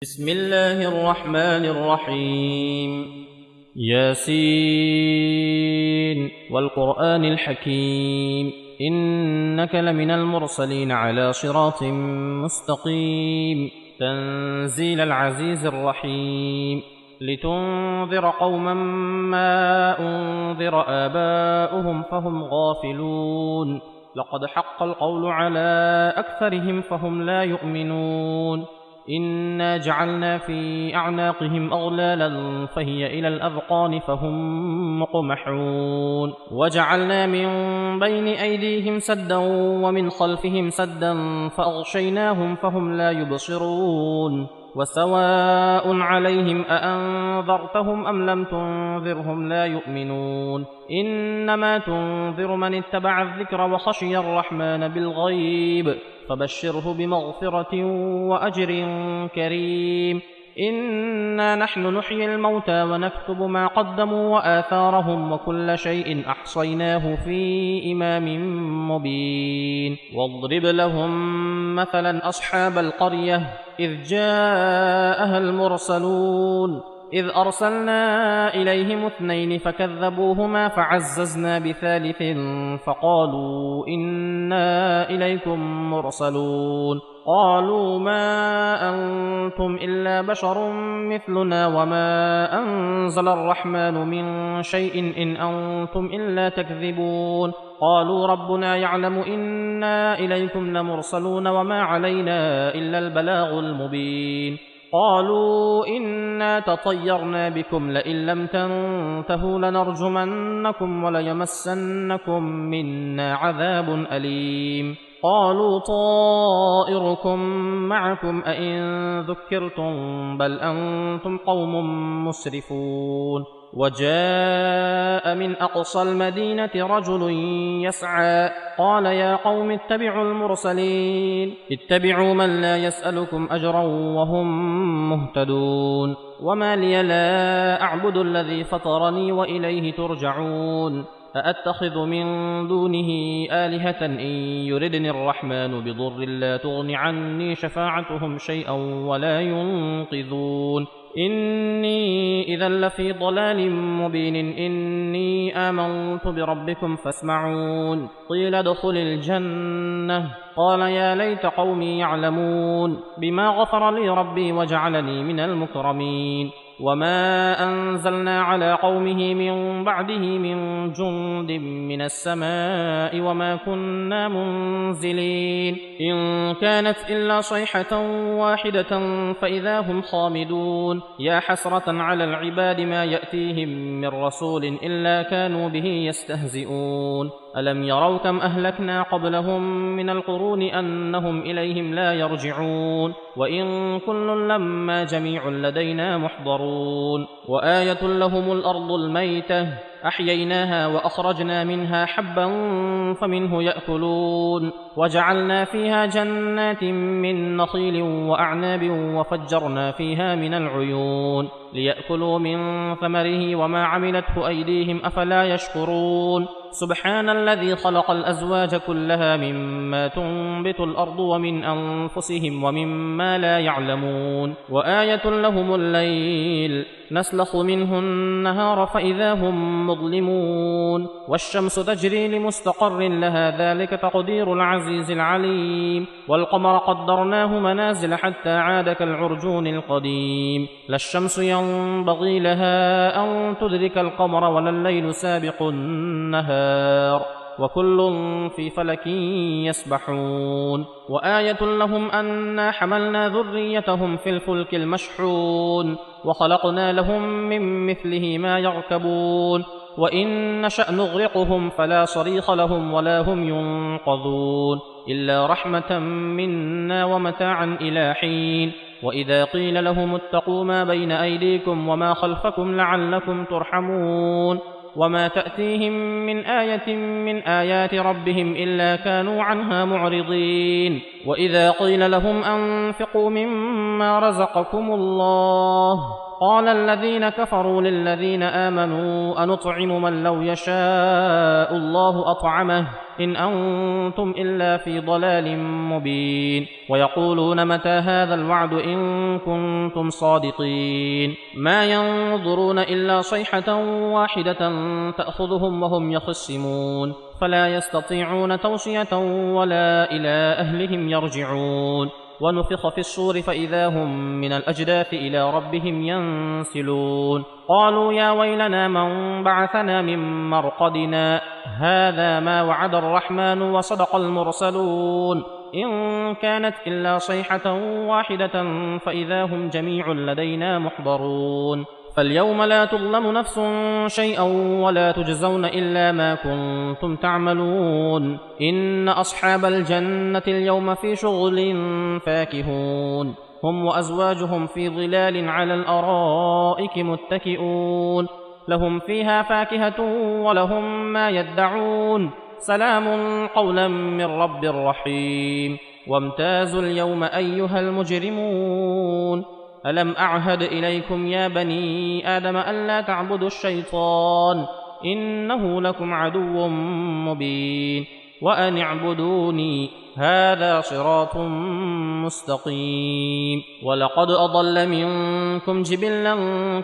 بسم الله الرحمن الرحيم ياسين والقرآن الحكيم إنك لمن المرسلين على صراط مستقيم تنزيل العزيز الرحيم لتنذر قوما ما أنذر آباؤهم فهم غافلون لقد حق القول على أكثرهم فهم لا يؤمنون إنا جعلنا في أعناقهم أغلالا فهي إلى الأذقان فهم مقمحون وجعلنا من بين أيديهم سدا ومن خلفهم سدا فأغشيناهم فهم لا يبصرون وسواء عليهم أأنذرتهم أم لم تنذرهم لا يؤمنون إنما تنذر من اتبع الذكر وخشي الرحمن بالغيب فبشره بمغفرة وأجر كريم إنا نحن نحيي الموتى ونكتب ما قدموا وآثارهم وكل شيء أحصيناه في إمام مبين واضرب لهم مثلا أصحاب القرية إذ جاءها المرسلون إذ أرسلنا إليهم 2 فكذبوهما فعززنا بثالث فقالوا إنا إليكم مرسلون قالوا ما أنتم إلا بشر مثلنا وما أنزل الرحمن من شيء إن أنتم إلا تكذبون قالوا ربنا يعلم إنا إليكم لمرسلون وما علينا إلا البلاغ المبين قالوا إنا تطيرنا بكم لئن لم تنتهوا لنرجمنكم وليمسنكم منا عذاب أليم قالوا طائركم معكم أئن ذكرتم بل أنتم قوم مسرفون وجاء من أقصى المدينة رجل يسعى قال يا قوم اتبعوا المرسلين اتبعوا من لا يسألكم أجرا وهم مهتدون وما لي لا أعبد الذي فطرني وإليه ترجعون أأتخذ من دونه آلهة إن يردني الرحمن بضر لا تغن عني شفاعتهم شيئا ولا ينقذون إني إذا لفي ضلال مبين إني آمنت بربكم فاسمعون قيل ادخل الجنة قال يا ليت قومي يعلمون بما غفر لي ربي وجعلني من المكرمين وما أنزلنا على قومه من بعده من جند من السماء وما كنا منزلين إن كانت إلا صيحة واحدة فإذا هم خامدون يا حسرة على العباد ما يأتيهم من رسول إلا كانوا به يستهزئون ألم يروا كم أهلكنا قبلهم من القرون أنهم إليهم لا يرجعون وإن كل لما جميع لدينا محضرون وآية لهم الأرض الميتة أحييناها وأخرجنا منها حبا فمنه يأكلون وجعلنا فيها جنات من نخيل وأعناب وفجرنا فيها من العيون ليأكلوا من ثمره وما عملته أيديهم أفلا يشكرون سبحان الذي خلق الأزواج كلها مما تنبت الأرض ومن أنفسهم ومما لا يعلمون وآية لهم الليل نسلخ منه النهار فإذا هم مظلمون والشمس تجري لمستقر لها ذلك تقدير العزيز العليم والقمر قدرناه منازل حتى عاد كالعرجون القديم لا الشمس ينبغي لها أن تدرك القمر ولا الليل سابق النهار وكل في فلك يسبحون وآية لهم أنا حملنا ذريتهم في الفلك المشحون وخلقنا لهم من مثله ما يركبون وإن نشأ نغرقهم فلا صريخ لهم ولا هم ينقذون إلا رحمة منا ومتاعا إلى حين وإذا قيل لهم اتقوا ما بين أيديكم وما خلفكم لعلكم ترحمون وما تأتيهم من آية من آيات ربهم إلا كانوا عنها معرضين وإذا قيل لهم أنفقوا مما رزقكم الله قال الذين كفروا للذين آمنوا أنطعم من لو يشاء الله أطعمه إن أنتم إلا في ضلال مبين ويقولون متى هذا الوعد إن كنتم صادقين ما ينظرون إلا صيحة واحدة تأخذهم وهم يخصمون فلا يستطيعون توصية ولا إلى أهلهم يرجعون ونفخ في الصور فإذا هم من الأجداث إلى ربهم ينسلون قالوا يا ويلنا من بعثنا من مرقدنا هذا ما وعد الرحمن وصدق المرسلون إن كانت إلا صيحة واحدة فإذا هم جميع لدينا محضرون فاليوم لا تظلم نفس شيئا ولا تجزون إلا ما كنتم تعملون إن أصحاب الجنة اليوم في شغل فاكهون هم وأزواجهم في ظلال على الأرائك متكئون لهم فيها فاكهة ولهم ما يدعون سلام قولا من رب رحيم وامتازوا اليوم أيها المجرمون ألم أعهد إليكم يا بني آدم ألا تعبدوا الشيطان إنه لكم عدو مبين وأن اعبدوني هذا صراط مستقيم ولقد أضل منكم جبلا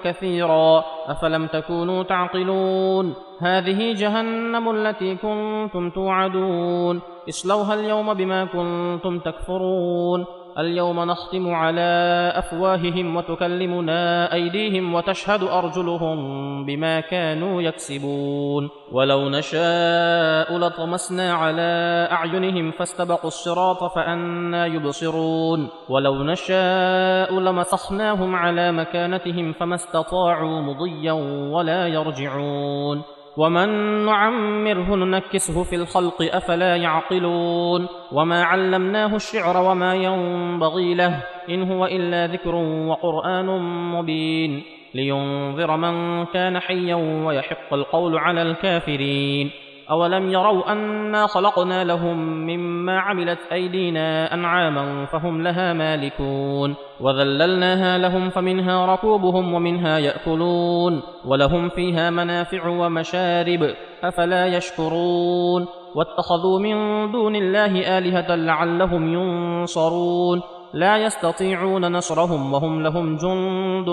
كثيرا أفلم تكونوا تعقلون هذه جهنم التي كنتم توعدون اصلوها اليوم بما كنتم تكفرون اليوم نختم على أفواههم وتكلمنا أيديهم وتشهد أرجلهم بما كانوا يكسبون ولو نشاء لطمسنا على أعينهم فاستبقوا الصراط فأنى يبصرون ولو نشاء لمسخناهم على مكانتهم فما استطاعوا مضيا ولا يرجعون ومن نعمره ننكسه في الخلق أفلا يعقلون وما علمناه الشعر وما ينبغي له إن هو إلا ذكر وقرآن مبين لينذر من كان حيا ويحق القول على الكافرين أولم يروا أنا خلقنا لهم مما عملت أيدينا أنعاما فهم لها مالكون وذللناها لهم فمنها ركوبهم ومنها يأكلون ولهم فيها منافع ومشارب أفلا يشكرون واتخذوا من دون الله آلهة لعلهم ينصرون لا يستطيعون نصرهم وهم لهم جند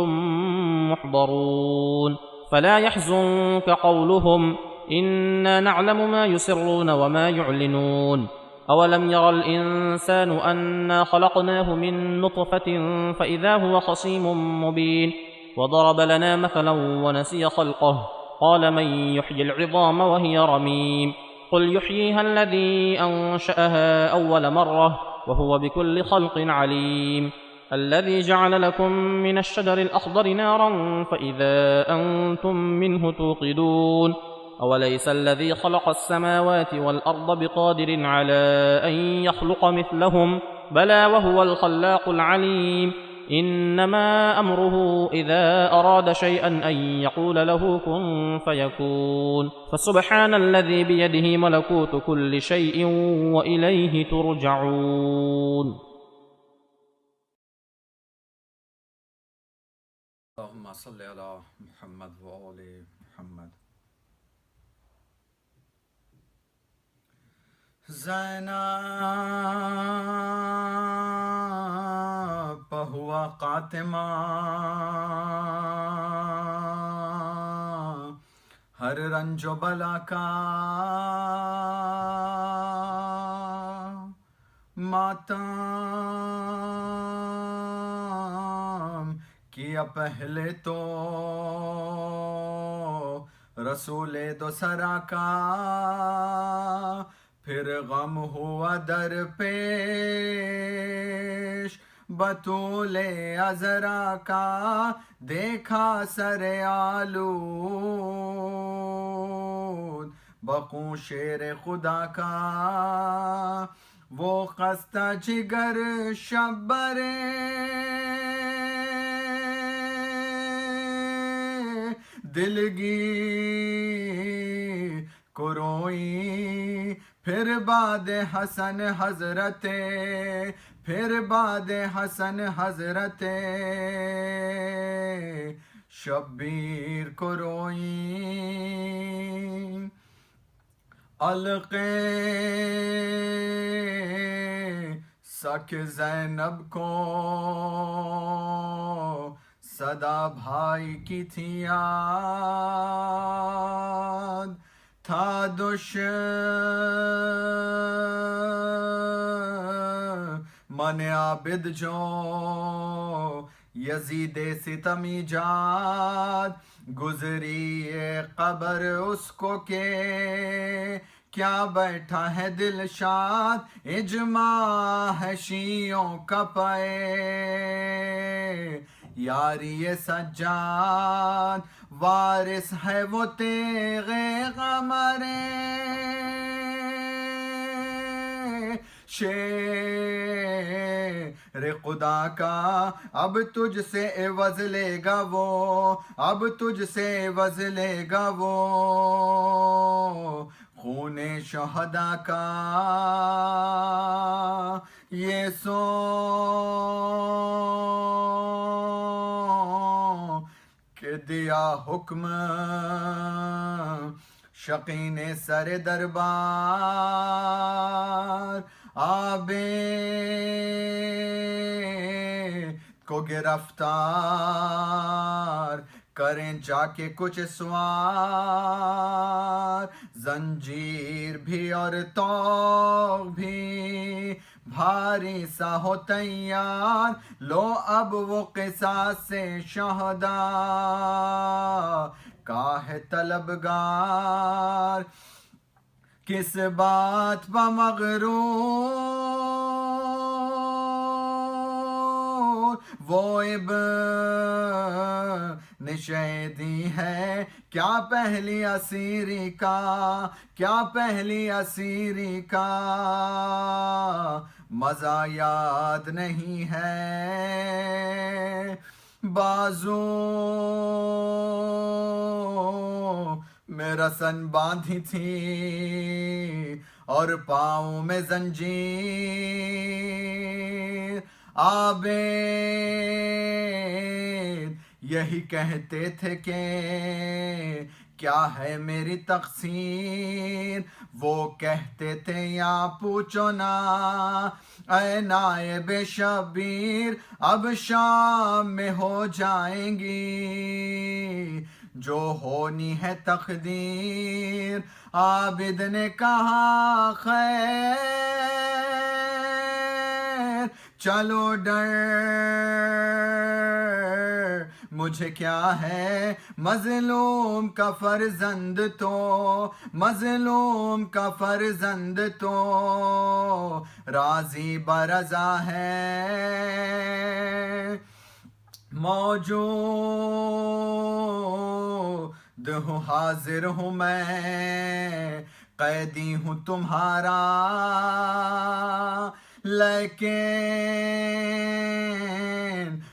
محضرون فلا يحزنك قولهم إنا نعلم ما يسرون وما يعلنون أولم ير الإنسان أنا خلقناه من نطفة فإذا هو خصيم مبين وضرب لنا مثلا ونسي خلقه قال من يحيي العظام وهي رميم قل يحييها الذي أنشأها أول مرة وهو بكل خلق عليم الذي جعل لكم من الشجر الأخضر نارا فإذا أنتم منه توقدون أوليس الذي خلق السماوات والأرض بقادر على أن يخلق مثلهم بلى وهو الخلاق العليم إنما أمره إذا أراد شيئا أن يقول له كن فيكون فسبحان الذي بيده ملكوت كل شيء وإليه ترجعون اللهم صل على محمد وآل محمد زینب پہوا قاتمہ ہر رنج و بلا کا ماتم کیا پہلے تو رسول دوسرا کا پھر غم ہوا در پیش بطول عذرا کا دیکھا سر آلود بقوں شیر خدا کا وہ خستہ جگر شبر دلگی کروئی پھر بعد حسن حضرت، پھر بعد حسن حضرت شبیر کو روئیں، علقے سک زینب کو صدا بھائی کی تھی یاد، تھا دشمن عابد جو یزید ستمی جاد، گزری قبر اس کو کہ کیا بیٹھا ہے دلشاد، اجماع ہے شیعوں کا پائے یاری سجاد، وارث ہے وہ تیغ قمر شیر خدا کا، اب تجھ سے عوض لے گا وہ، اب تجھ سے عوض لے گا وہ خون شہدا کا، یہ سو کہ دیا حکم شقین سر دربار، عابد کو گرفتار کریں جا کے کچھ سوار، زنجیر بھی اور توق بھی بھاری سا ہو تیار، لو اب وہ قصاص سے شہداء کا ہے طلبگار، کس بات پہ مغرور وہ ابن شہیدی ہے، کیا پہلی اسیری کا، کیا پہلی اسیری کا مزہ یاد نہیں ہے، بازو میں رسن باندھی تھی اور پاؤں میں زنجیر، عابد یہی کہتے تھے کہ کیا ہے میری تقصیر، وہ کہتے تھے یا پوچھو نا اے نائب شبیر، اب شام میں ہو جائیں گی جو ہونی ہے تقدیر، عابد نے کہا خیر چلو ڈر مجھے کیا ہے، مظلوم کا فرزند تو، مظلوم کا فرزند تو راضی برضا ہے، موجود ہوں حاضر ہوں میں، قیدی ہوں تمہارا، لیکن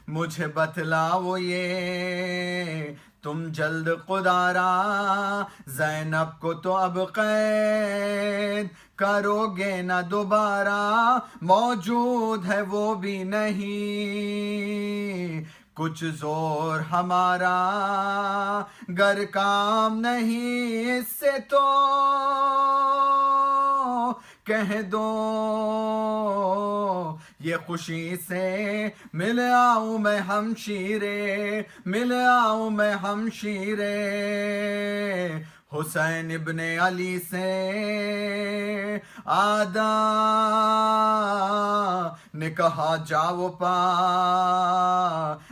مجھے بتلاؤ یہ تم جلد قدارا، زینب کو تو اب قید کرو گے نہ دوبارہ، موجود ہے وہ بھی نہیں کچھ زور ہمارا، گر کام نہیں اس سے تو کہہ دو یہ خوشی سے مل آؤں میں ہمشیرے، مل آؤں میں ہمشیرے حسین ابن علی سے، آدا نے کہا جاؤ پا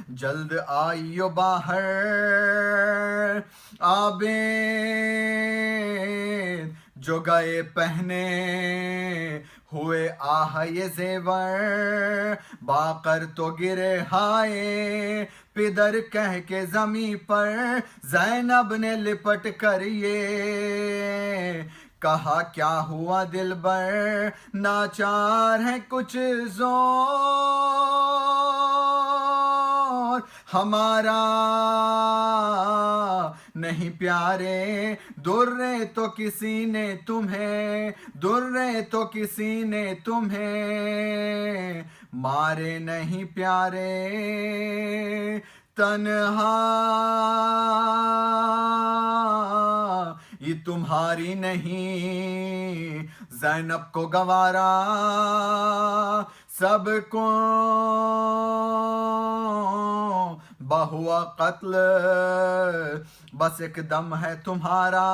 جلد آئیو باہر، عابد جو گئے پہنے ہوئے آہ یہ زیور، باقر تو گرے ہائے پدر کہہ کے زمیں پر، زینب نے لپٹ کر یہ کہا کیا ہوا دلبر، ناچار ہے کچھ زور اور ہمارا نہیں پیارے. درے تو کسی نے تمہیں مارے نہیں پیارے. تنہا یہ تمہاری نہیں زینب کو گوارا. سب کو بہوا قتل بس ایک دم ہے تمہارا.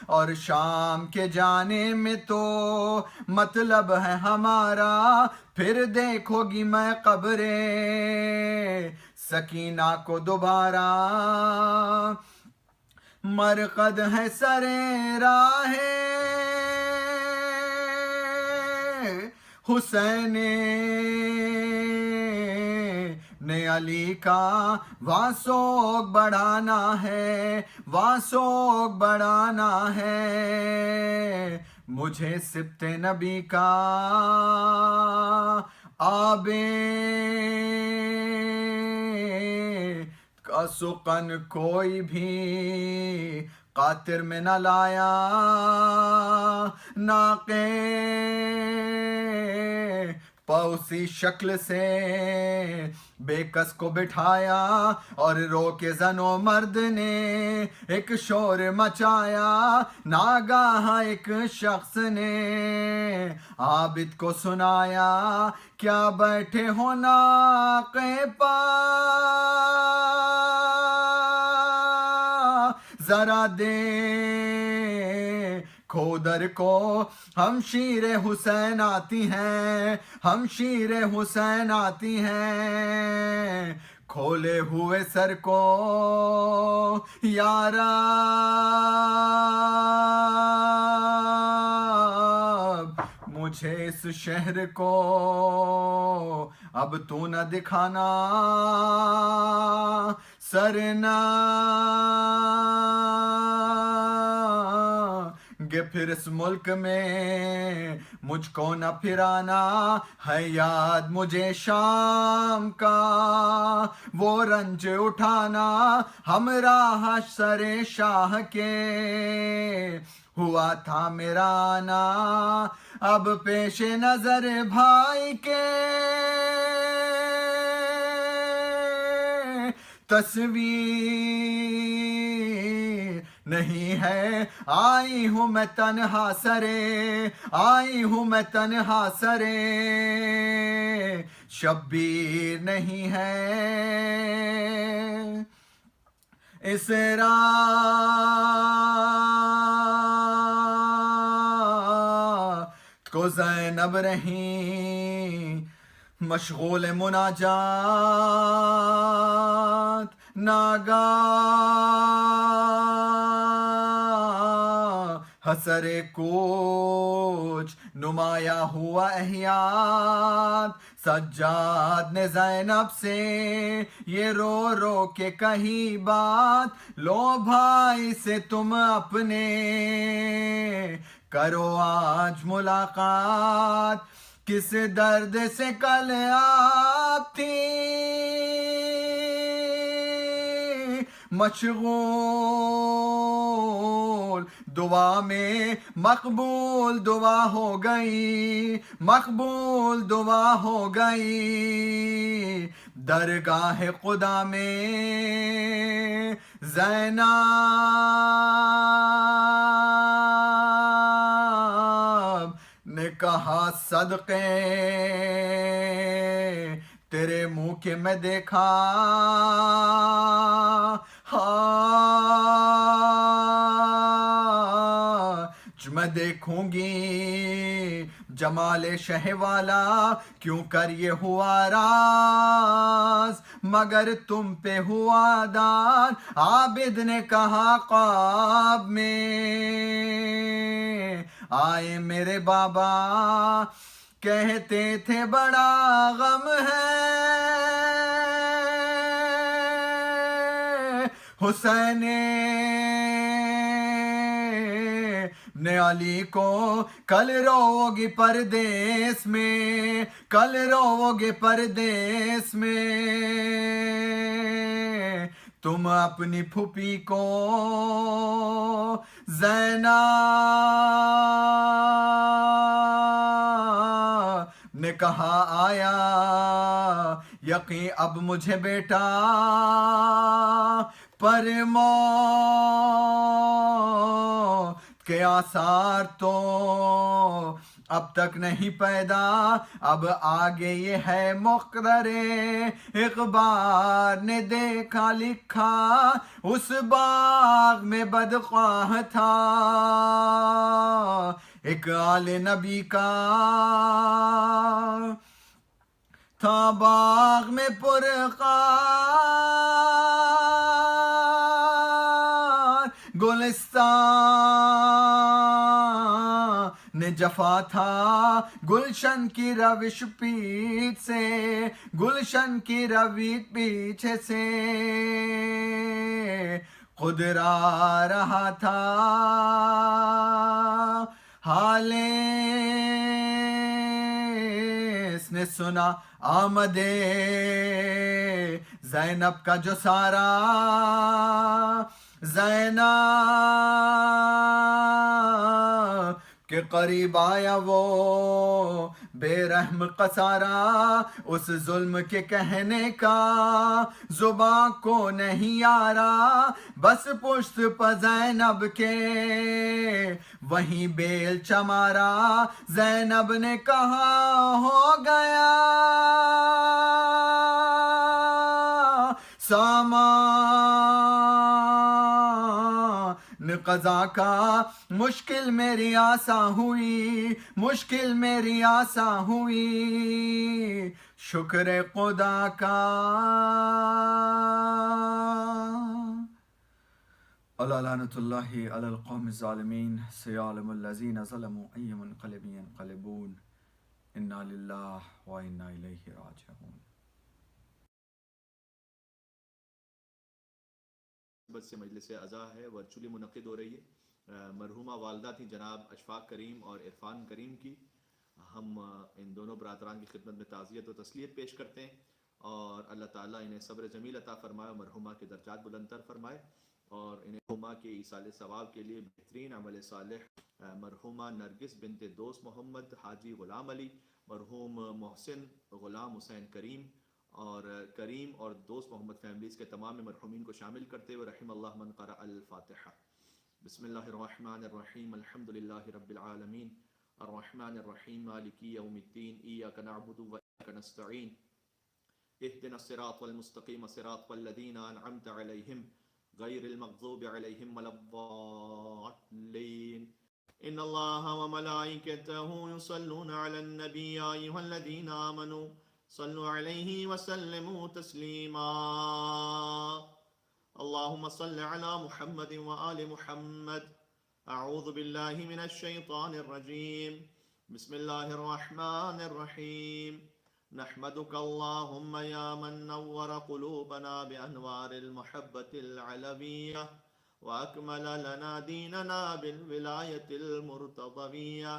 اور شام کے جانے میں تو مطلب ہے ہمارا. پھر دیکھو گی میں قبر سکینہ کو دوبارہ. مرقد ہے سرے راہ حسین نے علی کا. واسوگ بڑھانا ہے مجھے سبت نبی کا. آبے کا سقن کوئی بھی قاطر میں نہ لایا. ناقے پوسی شکل سے بے کس کو بٹھایا. اور رو کے زن و مرد نے ایک شور مچایا. ناگاہ ایک شخص نے عابد کو سنایا. کیا بیٹھے ہو ناقے پا ذرا دے کھودر کو. ہمشیر حسین آتی ہیں کھولے ہوئے سر کو. یارا مجھے اس شہر کو اب تو نہ دکھانا. سرنا گے پھر اس ملک میں مجھ کو نہ پھرانا. ہے یاد مجھے شام کا وہ رنج اٹھانا. ہمراہ سر شاہ کے ہوا تھا میرا آنا. اب پیش نظر بھائی کے تصویر نہیں ہے. آئی ہوں میں تنہا سرے شبیر نہیں ہے. اس رات کو زینب رہیں مشغول مناجات. ناگاہ حسر کوچ نمایاں ہوا احیات. سجاد نے زینب سے یہ رو رو کے کہی بات. لو بھائی سے تم اپنے کرو آج ملاقات. کس درد سے کل آپ تھی مشغول دعا میں. مقبول دعا ہو گئی درگاہ خدا میں. زینب نے کہا صدقے تیرے منہ کے میں دیکھا. میں دیکھوں گی جمال شہ والا. کیوں کر یہ ہوا راز مگر تم پہ ہوا دار. عابد نے کہا خواب میں آئے میرے بابا. کہتے تھے بڑا غم ہے حسین نے علی کو کل رو گی پردیس میں، کل رو گے پردیس میں، تم اپنی پھوپھی کو زینب نے کہا آیا یقین اب مجھے بیٹا پر موت کے آثار تو اب تک نہیں پیدا، اب آگے یہ ہے مقرر اخبار نے دیکھا لکھا اس باغ میں بدخواہ تھا ایک آل نبی کا، تھا باغ میں پرخار گلستان نے جفا تھا، گلشن کی روش پیچھے سے، گلشن کی روش پیچھے سے قدرا رہا تھا حال اس نے سنا آمد زینب کا جو سارا، زینب کے قریب آیا وہ بے رحم قصارا، اس ظلم کے کہنے کا زباں کو نہیں آرا، بس پشت پہ زینب کے وہیں بیل چمارا، زینب نے کہا ہو گیا سامان قضا کا، مشکل میری آساں ہوئی، مشکل میری آساں ہوئی، شکر خدا کا۔ الا لعنۃ اللہ علی القوم الظالمین سیعلم الذین ظلموا ای منقلب ینقلبون، انا للہ و انا الیہ راجعون۔ سے مجلس عزا ہے ورچولی منعقد ہو رہی ہے، مرحومہ والدہ تھیں جناب اشفاق کریم اور عرفان کریم کی، ہم ان دونوں برادران کی خدمت میں تعزیت و تسلیت پیش کرتے ہیں اور اللہ تعالیٰ انہیں صبر جمیل عطا فرمائے، مرحومہ کے درجات بلندتر فرمائے اور انہیں مرحومہ کے ایصال ثواب کے لیے بہترین عمل صالح مرحومہ نرگس بنت دوست محمد حاجی غلام علی، مرحوم محسن غلام حسین کریم اور کریم اور دوست محمد فیملیز کے تمام مرحومین کو شامل کرتے ہوئے رحم اللہ من قرأ الفاتحہ۔ بسم اللہ الرحمن الرحیم، الحمد للہ رب العالمین، الرحمن الرحیم، مالک یوم الدین، ایاک نعبد و ایاک نستعین، اہدنا الصراط المستقیم صراط الذین انعمت علیہم غیر المغضوب علیہم ولا الضالین۔ ان اللہ وملائکتہ یصلون علی النبی یا ایھا الذین آمنوا صلوا علیہ وسلموا تسلیما، اللہم صل علی محمد وآل محمد۔ اعوذ باللہ من الشیطان الرجیم، بسم اللہ الرحمن الرحیم، نحمدک اللہم یا من نور قلوبنا بانوار المحبة العلویہ واکمل لنا دیننا بالولایة المرتضویہ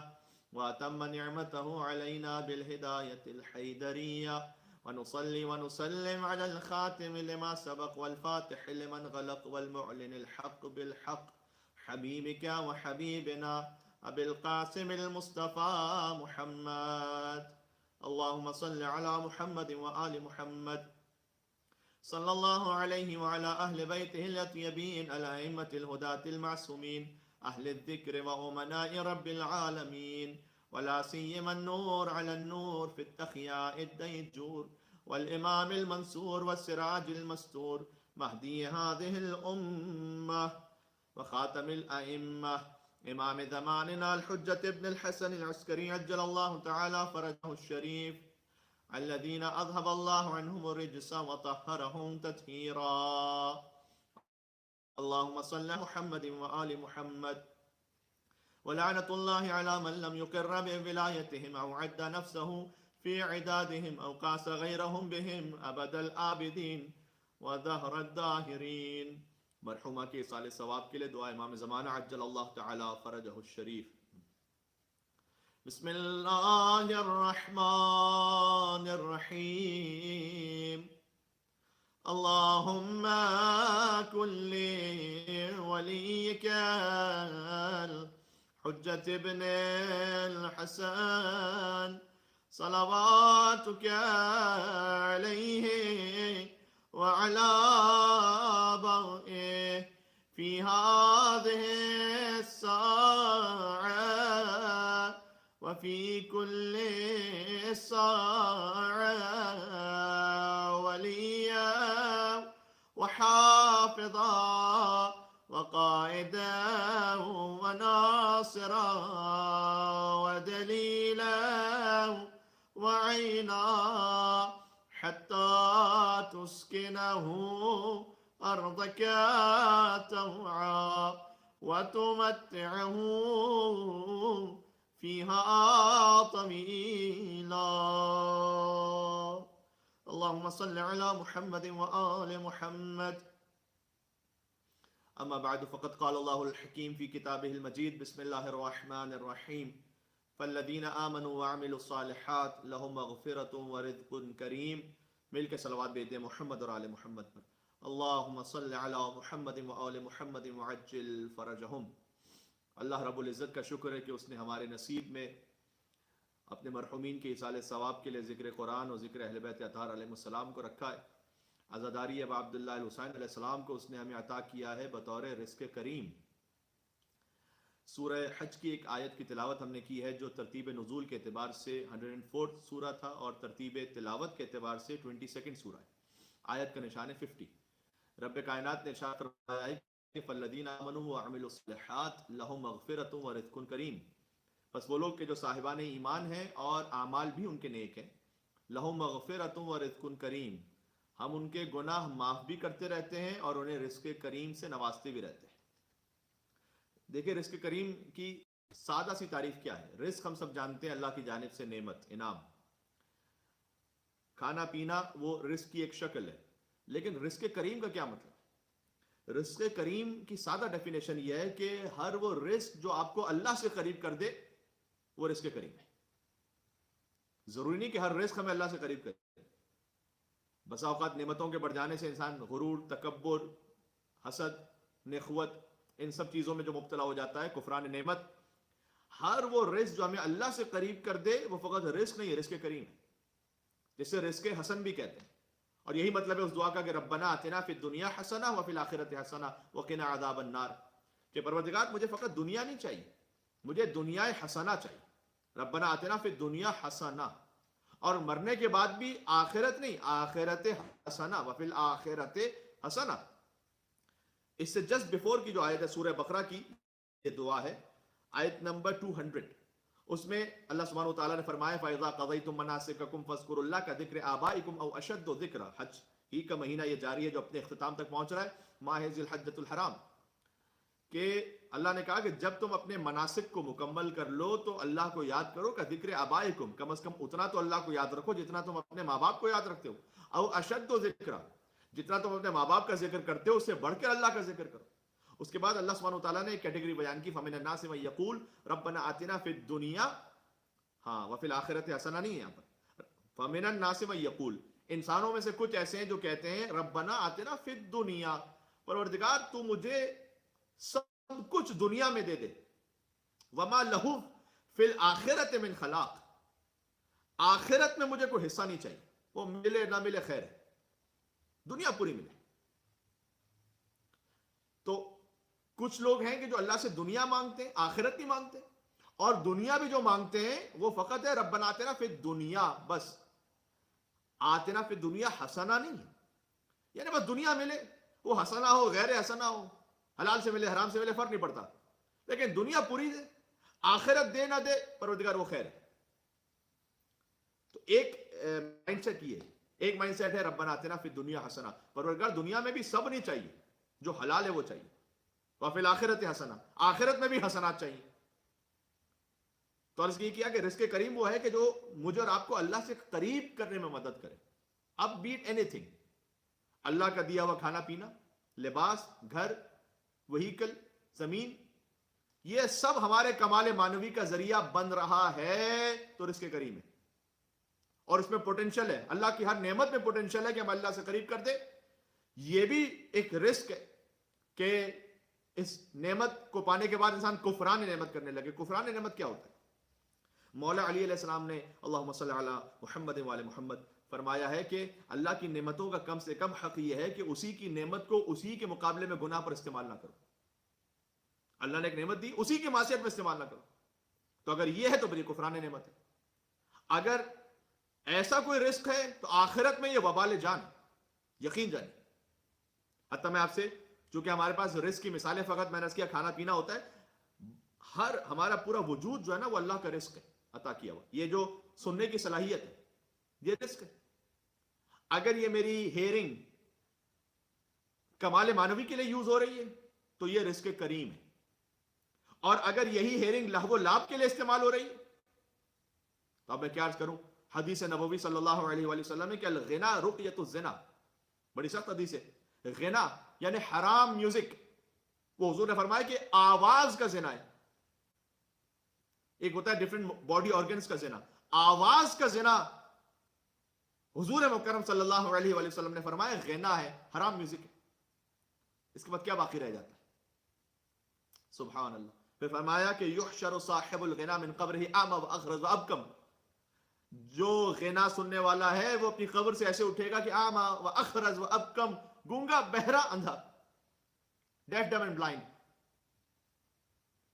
واتم نعمته علينا بالهداية الحيدرية، ونصلي ونسلم على الخاتم لما سبق والفاتح لمن غلق والمعلن الحق بالحق حبيبك وحبيبنا أبي القاسم المصطفى محمد، اللهم صل على محمد وآل محمد صلى الله عليه وعلى أهل بيته الأطيبين الأئمة الهداة المعصومين أهل الذكر وأمناء رب العالمين، ولا سيما النور على النور في التخياء الديجور والإمام المنصور والسراج المستور مهدي هذه الأمة وخاتم الأئمة إمام زماننا الحجة ابن الحسن العسكري عجل الله تعالى فرجه الشريف، الذين أذهب الله عنهم الرجس وطهرهم تطهيرا، اللهم صل على محمد وآل محمد، ولعنة الله على من لم يقر بولايتهم أو عد نفسه في عدادهم أو قاس غيرهم بهم أبد الآبدين ودهر الداهرين، مرحومہ کے اصال ثواب کے لیے دعا امام زمانہ عجل اللہ تعالی فرجہ الشریف. بسم اللہ الرحمن الرحیم. اللہم کل ولیک الحجت ابن الحسن صلواتک علیہ وعلى برئه في هذه الساعة وفي كل ساعة وليا وحافظا وقائدا وناصرا ودليلا وعينا حتى تسكنه أرضك طوعا وتمتعه فيها طويلا. اللهم صل على محمد وآل محمد. أما بعد فقد قال الله الحكيم في كتابه المجيد. بسم الله الرحمن الرحيم. فالذین آمنوا وعملوا الصالحات لهم مغفرۃ ورزق کریم. مل کے صلوات بھیجتے ہیں محمد اور آل محمد پر. اللہم صل علی محمد وآل محمد وعجل فرجہم. اللہ رب العزت کا شکر ہے کہ اس نے ہمارے نصیب میں اپنے مرحومین کے ایصال ثواب کے لیے ذکر قرآن اور ذکر اہل بیت اطہار علیہ السلام کو رکھا ہے. عزاداری ابا عبداللہ الحسین علیہ السلام کو اس نے ہمیں عطا کیا ہے بطور رزق کریم. سورہ حج کی ایک آیت کی تلاوت ہم نے کی ہے جو ترتیب نزول کے اعتبار سے 104 سورہ تھا اور ترتیب تلاوت کے اعتبار سے 22 سورہ ہے. آیت کا نشان ہے 50. رب کائنات نے ارشاد فرمایا ہے کہ فالذین آمنوا وعملوا الصالحات لهم مغفرۃ ورزق کریم. بس وہ لوگ کہ جو صاحبان ایمان ہیں اور اعمال بھی ان کے نیک ہیں. لهم مغفرۃ ورزق کریم. ہم ان کے گناہ معاف بھی کرتے رہتے ہیں اور انہیں رزق کریم سے نوازتے بھی رہتے ہیں. دیکھیں رزق کریم کی سادہ سی تعریف کیا ہے. رزق ہم سب جانتے ہیں اللہ کی جانب سے نعمت انعام. کھانا پینا وہ رزق کی ایک شکل ہے. لیکن رزق کریم کا کیا مطلب؟ رزق کریم کی سادہ ڈیفینیشن یہ ہے کہ ہر وہ رزق جو آپ کو اللہ سے قریب کر دے وہ رزق کریم ہے. ضروری نہیں کہ ہر رزق ہمیں اللہ سے قریب کرے. بسا اوقات نعمتوں کے بڑھ جانے سے انسان غرور، تکبر، حسد، نخوت ان سب چیزوں میں جو مبتلا ہو جاتا ہے، کفران نعمت. ہر وہ رزق جو ہمیں اللہ سے قریب کر دے وہ فقط رزق نہیں ہے، رزق کریم ہے، جسے رزق حسن بھی کہتے ہیں. اور یہی مطلب ہے اس دعا کا کہ ربنا آتنا فی الدنیا حسنہ وفی الآخرۃ حسنہ وقنا عذاب النار. کہ پروردگار مجھے فقط دنیا نہیں چاہیے، مجھے دنیا حسنہ چاہیے. ربنا آتنا فی الدنیا حسنہ. اور مرنے کے بعد بھی آخرت نہیں، آخرت حسنہ وفی الآخرۃ حسنہ. اس سے جسٹ بیفور کی جو آیت ہے سورہ بقرہ کی، یہ دعا ہے آیت نمبر 200. اس میں اللہ سبحانہ وتعالیٰ نے فرمایا فَإِذَا قَضَيْتُم مَنَاسِكَكُمْ فَاذْكُرُوا اللَّهَ كَذِكْرِ آبَائِكُمْ أَوْ أَشَدُّ ذِكْرًا. حج ہی کا مہینہ یہ جاری ہے جو اپنے اختتام تک پہنچ رہا ہے، ماہ ذی الحجۃ الحرام. کہ اللہ نے کہا کہ جب تم اپنے مناسک کو مکمل کر لو تو اللہ کو یاد کرو کا ذکر آبائکم. کم از کم اتنا تو اللہ کو یاد رکھو جتنا تم اپنے ماں باپ کو یاد رکھتے ہو. او اشد ذکر، جتنا تم اپنے ماں باپ کا ذکر کرتے ہو اس سے بڑھ کر اللہ کا ذکر کرو. اس کے بعد اللہ سبحانہ وتعالیٰ نے ایک کیٹیگری بیان کی فَمِنَ النَّاسِ مَن يَقُولُ رَبَّنَا آتِنَا فِي الدُّنْيَا، ہاں وَفِي الْآخِرَةِ حسنہ نہیں ہے یہاں پر. فَمِنَ النَّاسِ مَن يَقُولُ، انسانوں میں سے کچھ ایسے ہیں جو کہتے ہیں ربنا آتنا فی الدنیا، پروردگار تو مجھے سب کچھ دنیا میں دے دے. وما لہ فی الآخرۃ من خلاق، آخرت میں مجھے کوئی حصہ نہیں چاہیے، وہ ملے نہ ملے خیر ہے، دنیا پوری ملے. تو کچھ لوگ ہیں کہ جو اللہ سے دنیا مانگتے ہیں، آخرت نہیں مانگتے. اور دنیا بھی جو مانگتے ہیں وہ فقط ہے ربنا آتنا فی الدنیا، بس آتنا فی الدنیا حسنہ نہیں ہے. یعنی بس دنیا ملے، وہ حسنہ ہو غیر حسنہ ہو، حلال سے ملے حرام سے ملے فرق نہیں پڑتا، لیکن دنیا پوری دے، آخرت دے نہ دے پروردگار وہ خیر ہے. تو ایک مائنڈ سیٹ یہ ہے، ایک مائنڈ سیٹ ہے ربنا آتنا فی الدنیا حسنہ، پروردگار دنیا میں بھی سب نہیں چاہیے، جو حلال ہے وہ چاہیے. وفی الآخرۃ حسنہ، آخرت میں بھی حسنات چاہیے. تو عرض یہ کیا کہ رزق کریم وہ ہے کہ جو مجھے اور آپ کو اللہ سے قریب کرنے میں مدد کرے. اب بیٹ اینی تھنگ، اللہ کا دیا ہوا کھانا پینا، لباس، گھر، وہیکل، زمین، یہ سب ہمارے کمال معنوی کا ذریعہ بن رہا ہے تو رزق کریم ہے، اور اس میں پوٹینشل ہے، اللہ کی ہر نعمت میں پوٹینشل ہے کہ ہم اللہ سے قریب کر دیں. یہ بھی ایک رزق ہے کہ اس نعمت کو پانے کے بعد انسان کفران نعمت کرنے لگے. کفران نعمت کیا ہوتا ہے؟ مولا علی علیہ السلام نے اللہم صلی علی محمد وعلی محمد فرمایا ہے کہ اللہ کی نعمتوں کا کم سے کم حق یہ ہے کہ اسی کی نعمت کو اسی کے مقابلے میں گناہ پر استعمال نہ کرو. اللہ نے ایک نعمت دی، اسی کی معصیت میں استعمال نہ کرو. تو اگر یہ ہے تو بڑی کفران نعمت ہے. اگر ایسا کوئی رزق ہے تو آخرت میں یہ وبال جان، یقین جانیں. حتیٰ میں آپ سے، چونکہ ہمارے پاس رزق کی مثالیں فقط میں نے اس کیا کھانا پینا ہوتا ہے، ہمارا پورا وجود جو ہے نا وہ اللہ کا رزق ہے عطا کیا ہوا. یہ جو سننے کی صلاحیت ہے یہ رزق ہے. اگر یہ میری ہیئرنگ کمال معنوی کے لیے یوز ہو رہی ہے تو یہ رزق کریم ہے، اور اگر یہی ہیئرنگ لہو و لعب کے لیے استعمال ہو رہی ہے تو اب میں کیا عرض کروں. حدیث نبوی صلی اللہ علیہ وآلہ وسلم میں کہ الغنا رقیۃ الزنا، بڑی سخت حدیث ہے. غنا یعنی حرام میوزک، وہ حضور نے فرمایا کہ آواز کا زنا ہے. ایک ہوتا ہے ڈیفرنٹ باڈی آرگنز کا زنا، آواز کا زنا حضور مکرم صلی اللہ علیہ وآلہ وسلم نے فرمایا غنا ہے، حرام میوزک ہے. اس کے بعد کیا باقی رہ جاتا ہے؟ سبحان اللہ. پھر فرمایا کہ یحشر صاحب الغنا من قبرہ اعمی واغرض وابکم، جو غنا سننے والا ہے وہ اپنی قبر سے ایسے اٹھے گا کہ اعمی واغرض وابکم، گونگا، بہرا، اندھا، ڈیف، ڈم اینڈ بلائنڈ.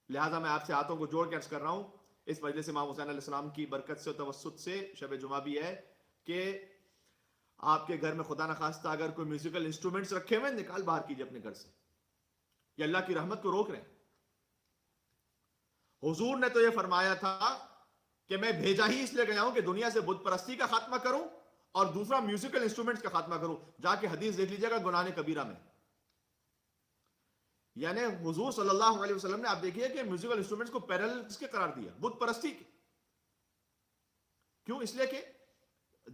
لہذا میں آپ سے ہاتھوں کو جوڑ کے عرض کر رہا ہوں، اس مجلس امام حسین علیہ السلام کی برکت سے و توسط سے شب جمعہ بھی ہے کہ آپ کے گھر میں خدا نخواستہ اگر کوئی میوزیکل انسٹرومنٹس رکھے ہوئے نکال باہر کیجئے اپنے گھر سے. یہ اللہ کی رحمت کو روک رہے ہیں. حضور نے تو یہ فرمایا تھا کہ میں بھیجا ہی اس لیے گیا ہوں کہ دنیا سے بت پرستی کا خاتمہ کروں اور دوسرا میوزیکل انسٹرومنٹس کا خاتمہ کروں. جا کے حدیث دیکھ لیجیے گا گناہ کبیرہ میں. یعنی حضور صلی اللہ علیہ وسلم نے آپ دیکھیے کہ میوزیکل انسٹرومنٹس کو پیرل کس کے قرار دیا؟ بت پرستی کے. کیوں؟ اس لیے کہ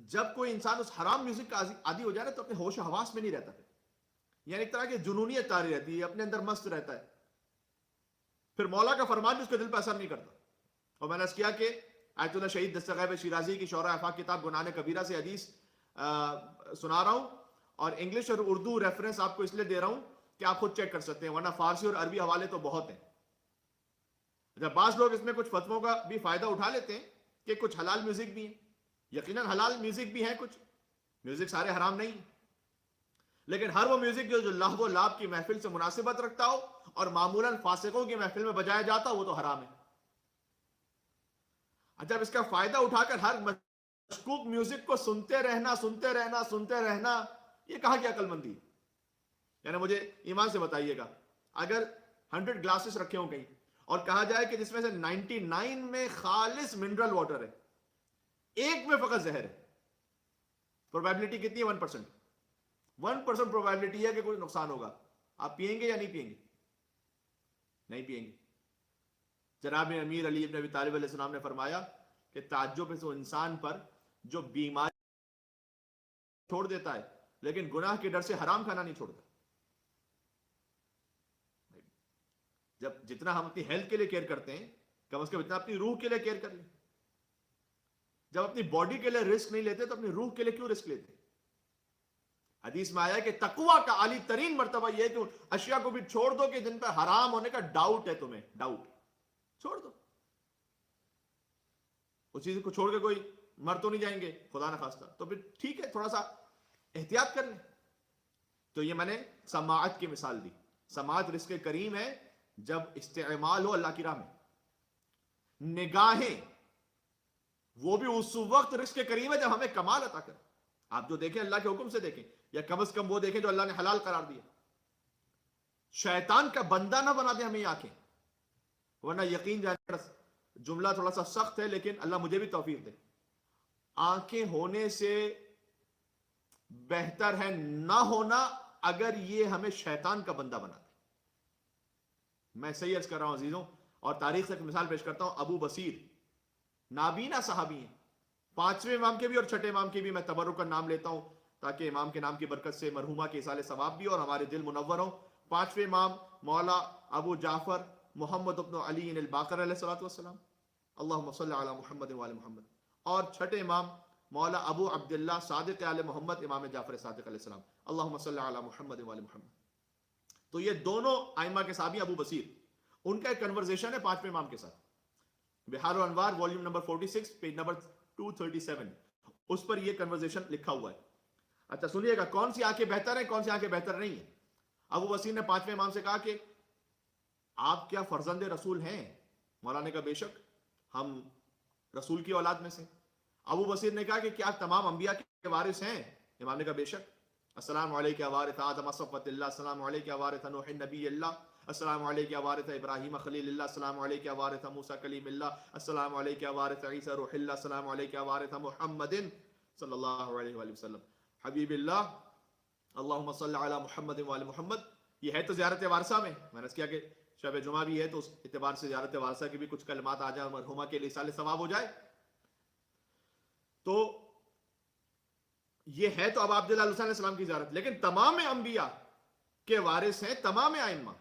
جب کوئی انسان اس حرام میوزک کا عادی ہو جائے نا تو اپنے ہوش و حواس میں نہیں رہتا. یعنی ایک طرح کی جنونیت طاری رہتی ہے، اپنے اندر مست رہتا ہے. پھر مولا کا فرمان بھی اس کے دل پر اثر نہیں کرتا. اور میں نے اس کیا کہ آیت اللہ شہید دستغیب شیرازی کی شورا افاق کتاب گناہ کبیرہ سے حدیث سنا رہا ہوں، اور انگلش اور اردو ریفرنس آپ کو اس لیے دے رہا ہوں کہ آپ خود چیک کر سکتے ہیں، ورنہ فارسی اور عربی حوالے تو بہت ہیں. جب بعض لوگ اس میں کچھ فتووں کا بھی فائدہ اٹھا لیتے ہیں کہ کچھ حلال میوزک بھی ہیں، یقیناً حلال میوزک بھی ہیں، کچھ میوزک سارے حرام نہیں، لیکن ہر وہ میوزک جو لہو و لعب کی محفل سے مناسبت رکھتا ہو اور معمولاً فاسقوں کی محفل میں بجایا جاتا وہ تو حرام ہے. جب اس کا فائدہ اٹھا کر ہر مشکوک میوزک کو سنتے رہنا، یہ کہاں کی عقل مندی؟ یعنی مجھے ایمان سے بتائیے گا، اگر 100 گلاسز رکھے ہوں کہیں اور کہا جائے کہ جس میں سے 99 میں خالص منرل واٹر ہے، ایک میں فقط زہر ہے، پروبیبلٹی کتنی ہے؟ 1%. 1% پروبیبلٹی ہے کہ کوئی نقصان ہوگا. آپ پیئیں گے یا نہیں پیئیں گے؟ نہیں پیئیں گے. جناب امیر علی ابن ابی طالب علیہ السلام نے فرمایا کہ تعجب ہے اس انسان پر جو بیماری چھوڑ دیتا ہے لیکن گناہ کے ڈر سے حرام کھانا نہیں چھوڑتا. جب جتنا ہم اپنی ہیلتھ کے لیے کیئر کرتے ہیں کم از کم اتنا اپنی روح کے لیے کیئر کر لیں. جب اپنی باڈی کے لیے رسک نہیں لیتے تو اپنی روح کے لیے کیوں رسک لیتے؟ حدیث میں آیا کہ تقوی کا عالی ترین مرتبہ یہ ہے کہ اشیاء کو بھی چھوڑ دو کہ جن پر حرام ہونے کا ڈاؤٹ ہے، تمہیں ڈاؤٹ، چھوڑ دو. اس چیز کو چھوڑ کے کوئی مر تو نہیں جائیں گے خدا نہ خواستہ، تو پھر ٹھیک ہے تھوڑا سا احتیاط کر لیں. تو یہ میں نے سماعت کی مثال دی. سماعت رزق کریم ہے جب استعمال ہو اللہ کی راہ میں. نگاہیں وہ بھی اس وقت رزق کریم ہے جب ہمیں کمال عطا کرے. آپ جو دیکھیں اللہ کے حکم سے دیکھیں، یا کم از کم وہ دیکھیں جو اللہ نے حلال قرار دیا. شیطان کا بندہ نہ بنا دے ہمیں یہ آنکھیں، ورنہ یقین جانے جملہ تھوڑا سا سخت ہے لیکن اللہ مجھے بھی توفیق دے. آنکھیں ہونے سے بہتر ہے نہ ہونا اگر یہ ہمیں شیطان کا بندہ بنا دے. میں صحیح عرض کر رہا ہوں عزیزوں، اور تاریخ سے ایک مثال پیش کرتا ہوں. ابو بصیر نابینا صحابی ہیں، 5ویں امام کے بھی اور 6 امام کے بھی میں تبرک کا نام لیتا ہوں تاکہ امام کے نام کی برکت سے مرحومہ کے اصال ثواب بھی اور ہمارے دل منور ہوں. پانچویں امام مولا ابو جعفر محمد ابن علی الباقر علیہ السلام، اللہم صلی علی محمد وعلی محمد. اور چھٹے امام مولا ابو عبداللہ صادق آل محمد امام جعفر صادق علیہ السلام، اللہم صلی علی محمد وعلی محمد. تو یہ دونوں ائمہ کے صحابی ابو بصیر، ان کا ایک کنورزیشن ہے پانچویں امام کے ساتھ. بحار الانوار والیوم نمبر 46 پیج نمبر 237 اس پر یہ کنورزیشن لکھا ہوا ہے. اچھا سنیے گا، کون سی آنکھیں بہتر ہیں کون سی آنکھیں بہتر نہیں ہیں. ابو بصیر نے پانچویں امام سے کہا کہ آپ کیا فرزند رسول ہیں؟ مولانا نے کہا بے شک ہم رسول کی اولاد میں سے. ابو بصیر نے کہا کہ کیا تمام انبیاء کے وارث ہیں؟ امام نے کہا بے شک. السلام علیکہ وارث آدم صفوت اللہ، السلام علیکہ وارث نوح نبی اللہ، السلام علیکہ وارث ابراہیم خلیل اللہ، السلام علیکہ وارث موسیٰ کلیم اللہ، السلام علیکہ وارث عیسیٰ روح اللہ، السلام علیکہ وارث محمد صلی اللہ علیہ وآلہ وسلم حبیب اللہ، اللہم صلی علی محمد وآل محمد. یہ ہے تو زیارت وارثہ میں نے اس کیا کہ شب جمعہ بھی ہے تو اس اعتبار سے زیارت وارثہ کی بھی کچھ کلمات آ جائیں اور مرحومہ کے لیے اصال ثواب ہو جائے. تو یہ ہے تو اب عبداللہ علیہ السلام کی زیارت، لیکن تمام انبیاء کے وارث ہیں تمام ائمہ.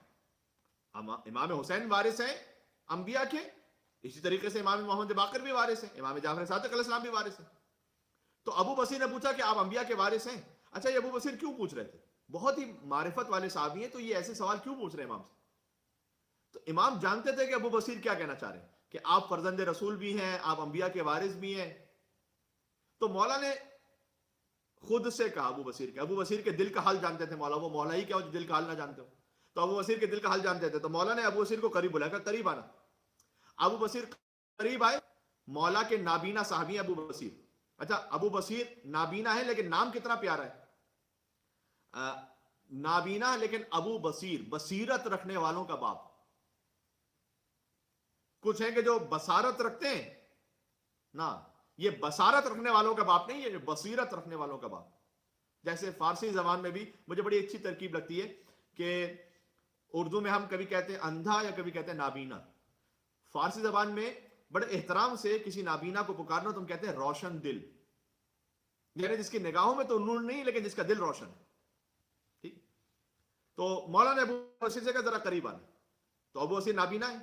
امام حسین وارث ہیں انبیاء کے، اسی طریقے سے امام محمد باقر بھی وارث ہیں، امام جعفر صادق علیہ السلام بھی وارث ہیں. تو ابو بصیر نے پوچھا کہ آپ انبیاء کے وارث ہیں. اچھا یہ ابو بصیر کیوں پوچھ رہے تھے؟ بہت ہی معرفت والے صحابی ہیں تو یہ ایسے سوال کیوں پوچھ رہے ہیں امام سے؟ تو امام جانتے تھے کہ ابو بصیر کیا کہنا چاہ رہے ہیں کہ آپ فرزند رسول بھی ہیں، آپ انبیاء کے وارث بھی ہیں. تو مولا نے خود سے کہا ابو بصیر کے دل کا حال جانتے تھے مولا، وہ مولا ہی کیا ہو جو دل کا حال نہ جانتے ہو. تو ابو بصیر کے دل کا حال جانتے تھے تو مولا نے ابو بصیر کو قریب بلایا، کہا قریب آنا. ابو بصیر قریب آئے. مولا کے نابینا صحابی ابو بصیر. اچھا ابو بصیر نابینا ہے لیکن نام کتنا پیارا ہے، نابینا لیکن ابو بصیر، بصیرت رکھنے والوں کا باپ. کچھ ہیں کہ جو بصارت رکھتے ہیں نا، یہ بصارت رکھنے والوں کا باپ نہیں، یہ بصیرت رکھنے والوں کا باپ. جیسے فارسی زبان میں بھی مجھے بڑی اچھی ترکیب لگتی ہے کہ اردو میں ہم کبھی کہتے ہیں اندھا یا کبھی کہتے ہیں نابینا. فارسی زبان میں بڑے احترام سے کسی نابینا کو پکارنا تم کہتے ہیں روشن دل، یعنی جس کی نگاہوں میں تو نور نہیں لیکن جس کا دل روشن ہے. ٹھیک. تو مولا نے ابو بصیر سے کہا ذرا قریب آنا. تو ابو بصیر نابینا ہے،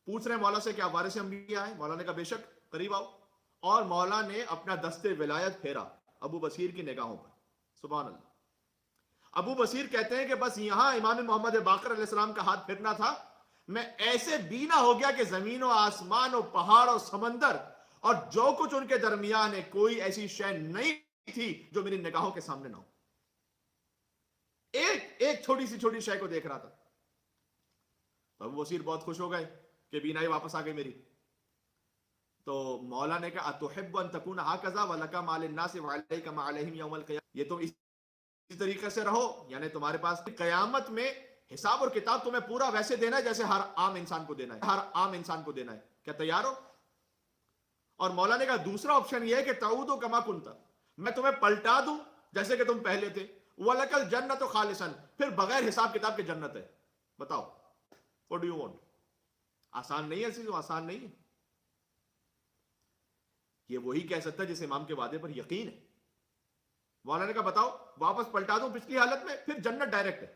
پوچھ رہے ہیں مولا سے کیا وارث انبیاء ہیں؟ مولا نے کہا بے شک قریب آؤ. اور مولا نے اپنا دست ولایت پھیرا ابو بصیر کی نگاہوں پر. سبحان اللہ. ابو بصیر کہتے ہیں کہ بس یہاں امام محمد باقر علیہ السلام کا ہاتھ پھرنا تھا، میں ایسے بینا ہو گیا کہ زمین و آسمان و پہاڑ و سمندر اور جو کچھ ان کے درمیان ہے کوئی ایسی شے نہیں تھی جو میری نگاہوں کے سامنے نہ ہو. ایک چھوٹی سی شے کو دیکھ رہا تھا. ابو بصیر بہت خوش ہو گئے کہ بینائی واپس آ گئی میری. تو مولا نے کہا اتحب ان تکون ہکذا ولک ما للناس وعلیک ما علیہم یوم القیامہ، یہ تم اسی طریقے سے رہو، یعنی تمہارے پاس قیامت میں حساب اور کتاب تمہیں پورا ویسے دینا ہے جیسے ہر عام انسان کو دینا ہے. کیا تیار ہو؟ اور مولا نے کہا دوسرا آپشن یہ ہے کہ تعود کما کنت، میں تمہیں پلٹا دوں جیسے کہ تم پہلے تھے. وَلَكَ الْجَنَّةُ خَالِصًا، پھر بغیر حساب کتاب کے جنت ہے. بتاؤ what do you want؟ آسان نہیں ہے چیز، آسان نہیں ہے. یہ وہی کہہ سکتا ہے جس امام کے وعدے پر یقین ہے. مولا نے کہا بتاؤ واپس پلٹا دوں پچھلی حالت میں، پھر جنت ڈائریکٹ ہے.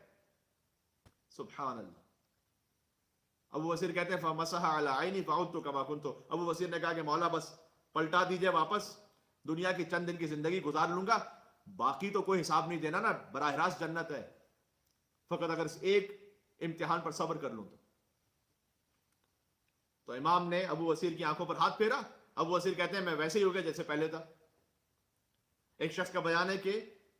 سبحان اللہ. ابو بصیر کہتے ہیں فَمَسَحَ عَلَىٰ عَيْنِي فَعُدْتُ كَمَا كُنْتُ. ابو بصیر نے کہا کہ مولا بس پلٹا دیجئے واپس، دنیا کی چند دن کی زندگی گزار لوں گا، باقی تو کوئی حساب نہیں دینا نا، براہ راست جنت ہے، فقط اگر ایک امتحان پر صبر کر لوں تو. تو امام نے ابو بصیر کی آنکھوں پر ہاتھ پھیرا. ابو بصیر کہتے ہیں میں ویسے ہی ہو گیا جیسے پہلے تھا. ایک شخص کا بیان ہے کہ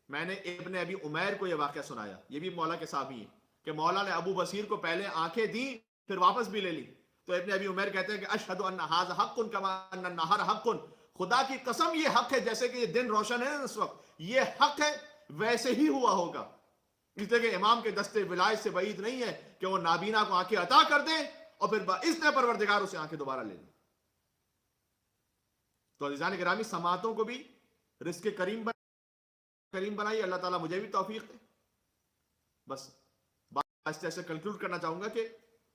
میں نے ابن ابی عمیر کو یہ واقعہ سنایا، یہ بھی مولا کے صحابی ہیں، کہ مولا نے ابو بصیر کو پہلے آنکھیں دیں پھر واپس بھی لے لی. تو ابن ابی عمیر کہتے ہیں کہ اشہد ان ھذا حق کما ان النہار حق، خدا کی قسم یہ حق ہے جیسے کہ یہ دن روشن ہے اس وقت، یہ حق ہے ویسے ہی ہوا ہوگا. اس لیے کہ امام کے دستے ولایت سے بعید نہیں ہے کہ وہ نابینا کو آنکھیں عطا کر دیں اور پھر باذن پروردگار اسے آنکھیں دوبارہ لے لیں. تو عزیزان گرامی سماعتوں کو بھی رزق کریم بنائی، اللہ تعالیٰ مجھے بھی توفیق دے. بس بات ایسے کنکلوڈ کرنا چاہوں گا کہ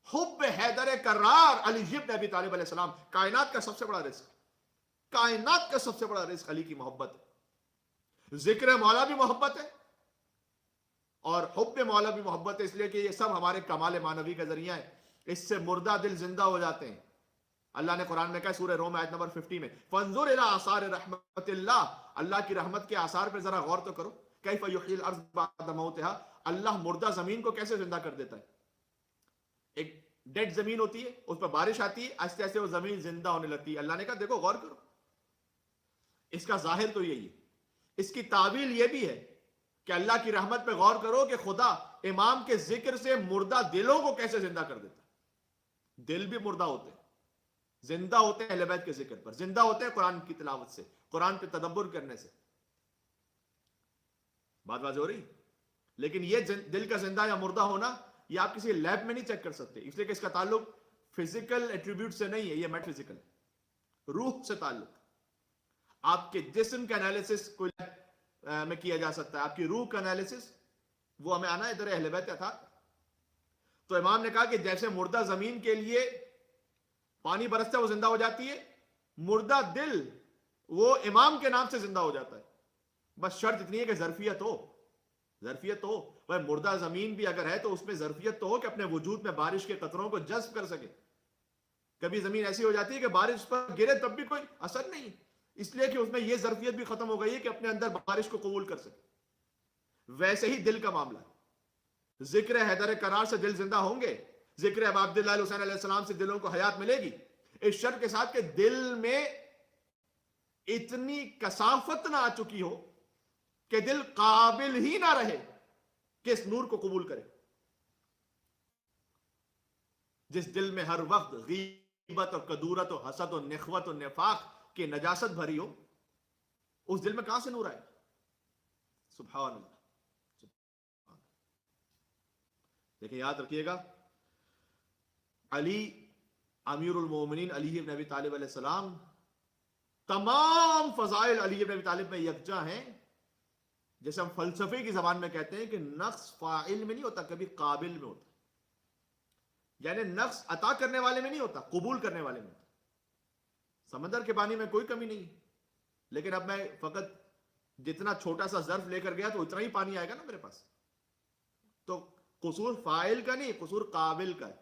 حب حیدر کرار علی ابن ابی طالب علیہ السلام کائنات کا سب سے بڑا رزق، کائنات کا سب سے بڑا رزق علی کی محبت. ذکر مولا بھی محبت ہے اور حب مولا بھی محبت ہے، اس لیے کہ یہ سب ہمارے کمال معنوی کا ذریعہ ہے. اس سے مردہ دل زندہ ہو جاتے ہیں. اللہ نے قرآن میں کہا سورہ روم آیت نمبر 50 میں فانظر الی آثار رحمت اللہ، اللہ کی رحمت کے آثار پہ ذرا غور تو کرو. کیف یحیی الارض بعد موتها، اللہ مردہ زمین کو کیسے زندہ کر دیتا ہے. ایک ڈیڈ زمین ہوتی ہے، اس پہ بارش آتی ہے، آہستہ آہستہ وہ زمین زندہ ہونے لگتی ہے. اللہ نے کہا دیکھو غور کرو. اس کا ظاہر تو یہی ہے. اس کی تعویل یہ بھی ہے کہ اللہ کی رحمت پہ غور کرو کہ خدا امام کے ذکر سے مردہ دلوں کو کیسے زندہ کر دیتا ہے. دل بھی مردہ ہوتے ہیں، زندہ ہوتے ہیں اہل بیت کے ذکر پر، زندہ ہوتے ہیں قرآن کی تلاوت سے، قرآن پہ تدبر کرنے سے. بات واضح ہو رہی؟ لیکن یہ دل کا زندہ یا مردہ ہونا یہ آپ کسی لیب میں نہیں چیک کر سکتے، اس لیے کہ اس کا تعلق فزیکل ایٹریبیوٹ سے نہیں ہے، یہ میٹ فزیکل ہے، روح سے تعلق. آپ کے جسم کا انالیسس کوئی میں کیا جا سکتا ہے، آپ کی روح کا انالیسس وہ ہمیں آنا ہے ادھر اہل بیت تھا. تو امام نے کہا کہ جیسے مردہ زمین کے لیے پانی برستا ہے وہ زندہ ہو جاتی ہے، مردہ دل وہ امام کے نام سے زندہ ہو جاتا ہے. بس شرط اتنی ہے کہ ظرفیت ہو. ظرفیت ہو بھائی، مردہ زمین بھی اگر ہے تو اس میں ظرفیت تو ہو کہ اپنے وجود میں بارش کے قطروں کو جذب کر سکے. کبھی زمین ایسی ہو جاتی ہے کہ بارش پر گرے تب بھی کوئی اثر نہیں، اس لیے کہ اس میں یہ ظرفیت بھی ختم ہو گئی ہے کہ اپنے اندر بارش کو قبول کر سکے. ویسے ہی دل کا معاملہ ہے. ذکر حیدر کرار سے دل زندہ ہوں گے، ذکر ابا عبداللہ حسین علیہ السلام سے دلوں کو حیات ملے گی، اس شرط کے ساتھ کہ دل میں اتنی کثافت نہ آ چکی ہو کہ دل قابل ہی نہ رہے کہ اس نور کو قبول کرے. جس دل میں ہر وقت غیبت اور کدورت و حسد و نخوت و نفاق کی نجاست بھری ہو، اس دل میں کہاں سے نور آئے؟ سبحان اللہ. لیکن یاد رکھیے گا، علی امیر المومنین علی بن ابی طالب علیہ السلام، تمام فضائل علی بن ابی طالب میں یکجا ہیں. جیسے ہم فلسفے کی زبان میں کہتے ہیں کہ نقص فاعل میں نہیں ہوتا، کبھی قابل میں ہوتا. یعنی نقص عطا کرنے والے میں نہیں ہوتا، قبول کرنے والے میں ہوتا. سمندر کے پانی میں کوئی کمی نہیں، لیکن اب میں فقط جتنا چھوٹا سا ظرف لے کر گیا تو اتنا ہی پانی آئے گا نا میرے پاس. تو قصور فاعل کا نہیں، قصور قابل کا ہے.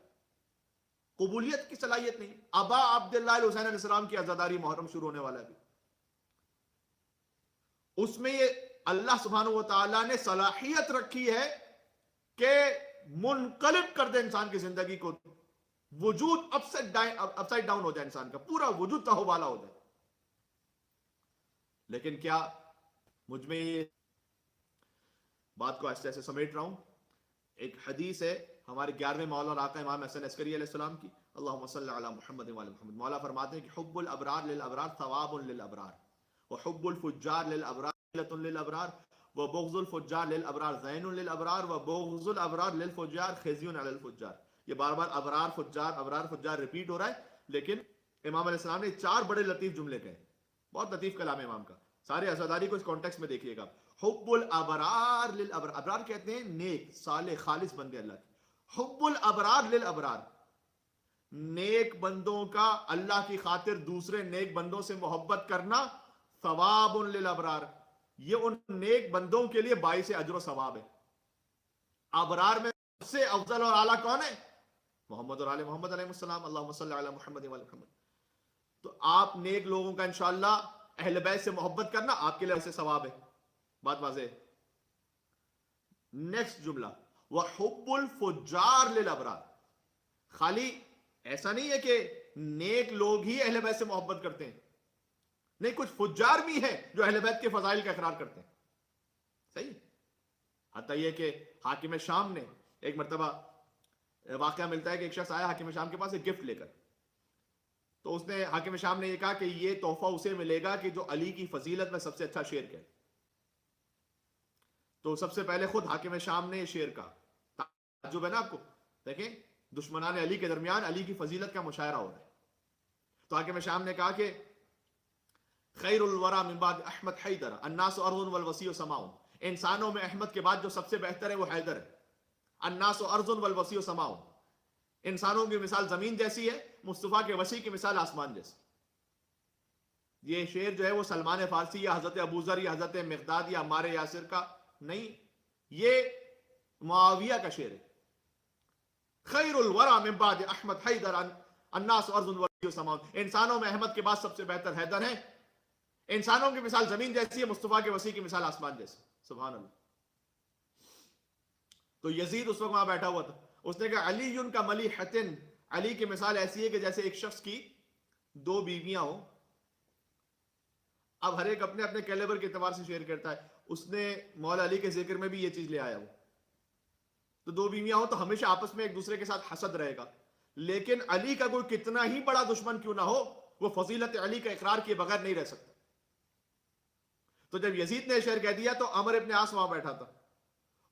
قبولیت کی صلاحیت نہیں. ابا عبداللہ حسین علیہ السلام کی عزاداری محرم شروع ہونے والا ہے، اس میں یہ اللہ سبحانہ و تعالیٰ نے صلاحیت رکھی ہے کہ منقلب کر دے انسان کی زندگی کو. وجود اپ سائڈ ڈاؤن ہو جائے، انسان کا پورا وجود تہوبالا ہو جائے. لیکن کیا مجھ میں یہ بات کو ایسے ایسے سمیٹ رہا ہوں. ایک حدیث ہے ہمارے 11ویں مولا اور آقا امام حسن عسکری علیہ السلام کی، اللہم صلی علی محمد وعلی محمد. مولا فرماتے ہیں کہ حب الابرار للابرار ثواب للابرار، وحب الفجار للابرار ذلت للابرار، وبغض الفجار للابرار زین للابرار، وبغض الابرار للفجار خزی علی الفجار. یہ بار بار ابرار فجار ریپیٹ ہو رہا ہے، لیکن امام علیہ السلام نے 4 بڑے لطیف جملے کہے. بہت لطیف کلام ہے امام کا. سارے عزاداری کو اس کانٹیکس میں دیکھیے گا. حب الابرار للابرار، ابرار کہتے ہیں نیک صالح خالص بندے اللہ کے. حب الابرار للابرار، نیک بندوں کا اللہ کی خاطر دوسرے نیک بندوں سے محبت کرنا ثواب للابرار، یہ ان نیک بندوں کے لیے باعث اجر و ثواب ہے. ابرار میں سب سے افضل اور اعلیٰ کون ہے؟ محمد اور آل محمد علیہ السلام. اللہم صلی علی محمد وعلی محمد. تو آپ نیک لوگوں کا انشاءاللہ اہل بیت سے محبت کرنا آپ کے لیے ایسے ثواب ہے. بات واضح. نیکسٹ جملہ وحب الفجار للابرار، خالی ایسا نہیں ہے کہ نیک لوگ ہی اہل بیت سے محبت کرتے ہیں، نہیں، کچھ فجار بھی ہیں جو اہل بیت کے فضائل کا اقرار کرتے ہیں. صحیح. حتیٰ یہ کہ حاکم شام نے ایک مرتبہ واقعہ ملتا ہے کہ ایک شخص آیا حاکم شام کے پاس ایک گفٹ لے کر، تو اس نے حاکم شام نے یہ کہا کہ یہ تحفہ اسے ملے گا کہ جو علی کی فضیلت میں سب سے اچھا شعر کہے. تو سب سے پہلے خود حاکم شام نے یہ شعر کہا. تعجب ہے نا آپ کو؟ دیکھیں دشمنان علی کے درمیان علی کی فضیلت کا مشاعرہ ہو رہا ہے. تو حاکم شام نے کہا کہ خیر الورا من بعد احمد حیدر الناس ارض والوسیع سماء، انسانوں میں احمد کے بعد جو سب سے بہتر ہے وہ حیدر ہے. الناس ارض والوسیع سماء، انسانوں کی مثال زمین جیسی ہے، مصطفیٰ کے وسیع کی مثال آسمان جیسی. یہ شعر جو ہے وہ سلمان فارسی یا حضرت ابوذر یا حضرت مقداد یا عمار یاسر کا نہیں، یہ معاویہ کا شعر ہے. خیر الورا من بعد احمد حیدر الناس ارض الولی سماء. انسانوں میں احمد کے بعد سب سے بہتر حیدر ہے. انسانوں کی مثال زمین جیسی ہے، مصطفیٰ کے وسیع کی مثال آسمان جیسی. سبحان اللہ. تو یزید اس وقت وہاں بیٹھا ہوا تھا، اس نے کہا علی کا ملیحتن، علی کی مثال ایسی ہے کہ جیسے ایک شخص کی 2 بیویاں ہوں. اب ہر ایک اپنے اپنے کیلیبر کے اعتبار سے شیئر کرتا ہے. اس نے مولا علی کے ذکر میں بھی یہ چیز لے آیا وہ. تو 2 بیویاں ہوں تو ہمیشہ آپس میں ایک دوسرے کے ساتھ حسد رہے گا، لیکن علی کا کوئی کتنا ہی بڑا دشمن کیوں نہ ہو، وہ فضیلت علی کا اقرار کیے بغیر نہیں رہ سکتا. تو جب یزید نے شعر کہہ دیا تو عمر ابن عاص وہاں بیٹھا تھا.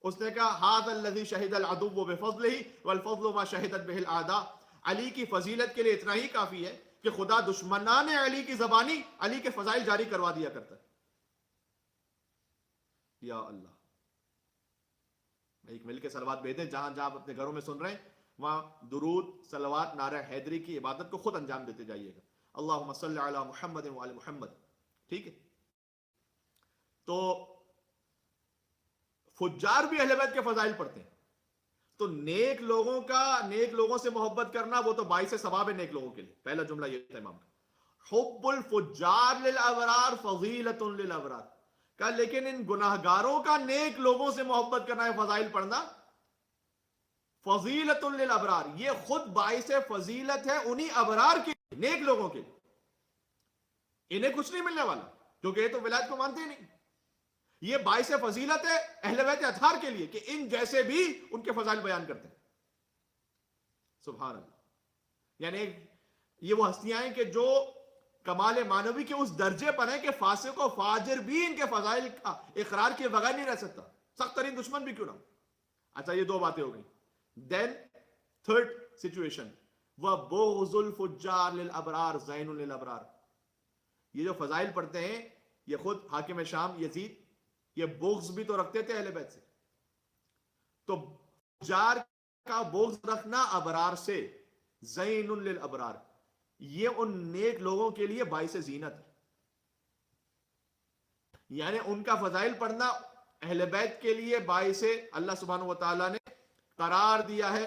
اس نے کہا ھذا الذی شہد العدو بفضلہ والفضل ما شہدت بہ الاعداء. علی کی فضیلت کے لیے اتنا ہی کافی ہے کہ خدا دشمنان علی کی زبانی علی کے فضائل جاری کروا دیا کرتا ہے. یا اللہ. ایک مل کے صلوات بھیجیں، جہاں جہاں آپ اپنے گھروں میں سن رہے ہیں وہاں درود صلوات نعرہ حیدری کی عبادت کو خود انجام دیتے جائیے گا. اللہم صلی علی محمد وعلی محمد. ٹھیک ہے. تو فجار بھی اہل بیت کے فضائل پڑھتے ہیں. تو نیک لوگوں سے محبت کرنا وہ تو باعث ثواب ہے نیک لوگوں کے لیے. پہلا جملہ یہ تھا امام کا. حب الفجار للابرار فضیلۃ للابرار کا، لیکن ان گناہگاروں کا نیک لوگوں سے محبت کرنا ہے، فضائل پڑھنا فضیلۃ للابرار، یہ خود باعث فضیلت ہے انہی ابرار کے نیک لوگوں کے. انہیں کچھ نہیں ملنے والا کیونکہ یہ تو ولایت کو مانتے ہی نہیں. یہ باعث فضیلت ہے اہل بیت اطہار کے لیے کہ ان جیسے بھی ان کے فضائل بیان کرتے ہیں. سبحان اللہ. یعنی یہ وہ ہستیاں ہیں کہ جو کمال معنوی کے اس درجے پر ہیں کہ فاسق و فاجر بھی ان کے فضائل کا اقرار کے بغیر نہیں رہ سکتا، سخت ترین دشمن بھی کیوں نہ. اچھا یہ 2 باتیں ہو گئی. دین تھرڈ سچویشن، وَبُغْضُ الْفُجَّارِ لِلْأَبْرَارِ زَيْنٌ لِلْأَبْرَارِ. یہ جو فضائل پڑھتے ہیں یہ خود حاکم شام یزید یہ بغض بھی تو رکھتے تھے اہل بیت سے. تو فجار کا بغض رکھنا ابرار سے، زین للابرار، یہ ان نیک لوگوں کے لیے باعث زینت ہے. یعنی ان کا فضائل پڑھنا اہل بیت کے لیے باعث، اللہ سبحانہ و تعالیٰ نے قرار دیا ہے،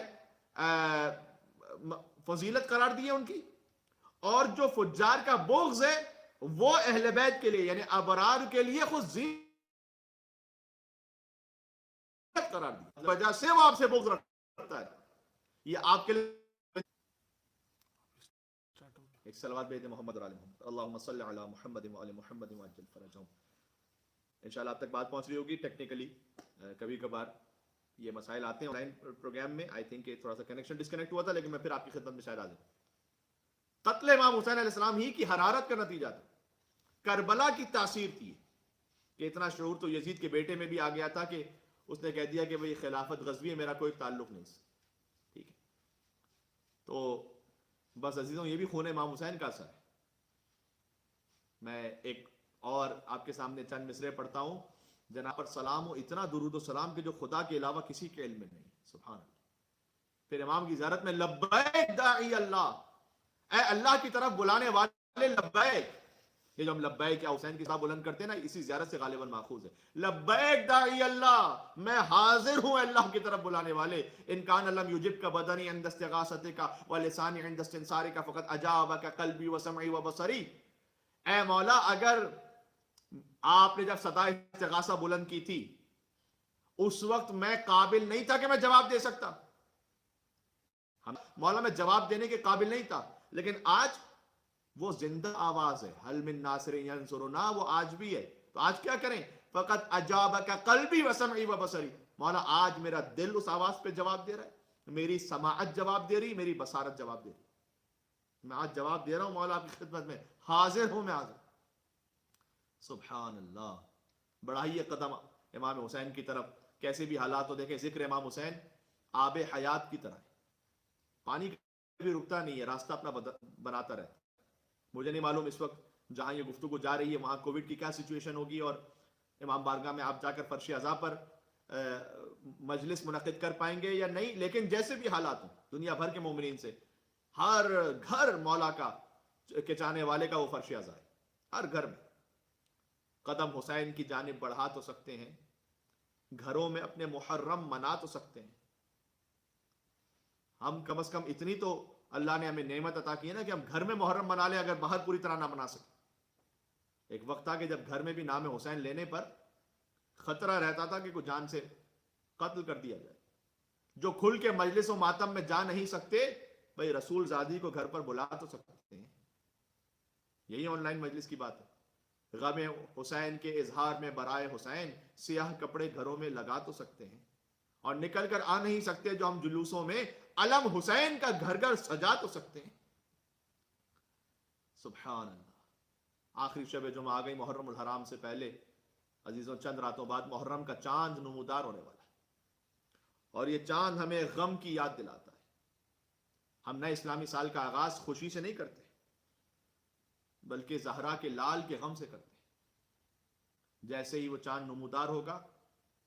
فضیلت قرار دی ہے ان کی. اور جو فجار کا بغض ہے وہ اہل بیت کے لیے یعنی ابرار کے لیے خود زینت قرار دی، وجہ سے وہ آپ سے بغض رکھتا ہے. یہ آپ کے لیے ایک صلوات بھیجیں محمد اور آل محمد. اللہم صلی علی محمد و آل محمد وعجل فرجہم. انشاءاللہ اب تک بات پہنچ رہی ہوگی. ٹیکنیکلی کبھی کبھار یہ مسائل آتے ہیں آن لائن پروگرام میں. آئی تھنک کہ تھوڑا سا کنیکشن ڈسکنیکٹ ہوا تھا، لیکن میں پھر آپ کی خدمت میں شاید آ جاؤں. قتل امام حسین علیہ السلام ہی کی حرارت کا نتیجہ تھا. کربلا کی تاثیر تھی کہ اتنا شعور تو یزید کے بیٹے میں بھی آ گیا تھا کہ اس نے کہہ دیا کہ بھئی خلافت غزوی ہے، میرا کوئی تعلق نہیں اس. ٹھیک ہے. تو بس عزیزوں یہ بھی خون امام حسین کا اثر ہے. میں ایک اور آپ کے سامنے چند مصرے پڑھتا ہوں. جناب پر سلام ہو، اتنا درود و سلام کہ جو خدا کے علاوہ کسی کے علم میں نہیں. سبحان اللہ. پھر امام کی زیارت میں لبیک داعی اللہ، اے اللہ کی طرف بلانے والے لبیک. یہ جو ہم لبیک یا حسین کی صاحب بلند کرتے ہیں نا، اسی زیارت سے غالباً ماخوذ ہے. لبیک داعی اللہ، میں حاضر ہوں اللہ کی طرف بلانے والے. ان کان لم یجبک بدنی عند استغاثتک ولسانی عند استنصارک فقد اجابک قلبی وسمعی وبصری. اے مولا اگر آپ نے جب صدا استغاثہ بلند کی تھی اس وقت میں قابل نہیں تھا کہ میں جواب دے سکتا. مولا میں جواب دینے کے قابل نہیں تھا، لیکن آج وہ زندہ آواز ہے. حل من ناصر ینصرنا، وہ آج بھی ہے. تو آج کیا کریں؟ فقط اجابک قلبی وسمعی وبصری. مولا آج میرا دل اس آواز پہ جواب دے رہا ہے، میری سماعت جواب دے رہی، میری بصارت جواب دے رہی. میں آج جواب دے رہا ہوں مولا آپ کی خدمت میں، حاضر ہوں میں حاضر. سبحان اللہ. بڑھائیے قدم امام حسین کی طرف. کیسے بھی حالات ہو دیکھیں، ذکر امام حسین آب حیات کی طرح ہے. پانی کبھی رکتا نہیں ہے، راستہ اپنا بناتا رہتا. مجھے نہیں معلوم اس وقت جہاں یہ گفتگو جا رہی ہے وہاں کووڈ کی کیا سچویشن ہوگی، اور امام بارگاہ میں آپ جا کر فرش عزا پر مجلس منعقد کر پائیں گے یا نہیں. لیکن جیسے بھی حالات ہوں، دنیا بھر کے مومنین سے ہر گھر مولا کا کے چاہنے والے کا وہ فرش عزا ہے. ہر گھر میں قدم حسین کی جانب بڑھا تو سکتے ہیں، گھروں میں اپنے محرم منا تو سکتے ہیں. ہم کم از کم اتنی تو اللہ نے ہمیں نعمت عطا کی ہے نا کہ ہم گھر میں محرم منا لیں، اگر باہر پوری طرح نہ منا سکیں. ایک وقت تھا کہ جب گھر میں بھی نام حسین لینے پر خطرہ رہتا تھا کہ کوئی جان سے قتل کر دیا جائے. جو کھل کے مجلس و ماتم میں جا نہیں سکتے، بھئی رسول زادی کو گھر پر بلا تو سکتے ہیں. یہی آن لائن مجلس کی بات ہے. غم حسین کے اظہار میں برائے حسین سیاہ کپڑے گھروں میں لگا تو سکتے ہیں، اور نکل کر آ نہیں سکتے جو ہم جلوسوں میں علم حسین کا گھر گھر سجا تو سکتے ہیں. سبحان اللہ. آخری شب جمعہ آ گئی محرم الحرام سے پہلے. عزیزوں، چند راتوں بعد محرم کا چاند نمودار ہونے والا ہے، اور یہ چاند ہمیں غم کی یاد دلاتا ہے. ہم نئے اسلامی سال کا آغاز خوشی سے نہیں کرتے، بلکہ زہرا کے لال کے غم سے کرتے ہیں. جیسے ہی وہ چاند نمودار ہوگا،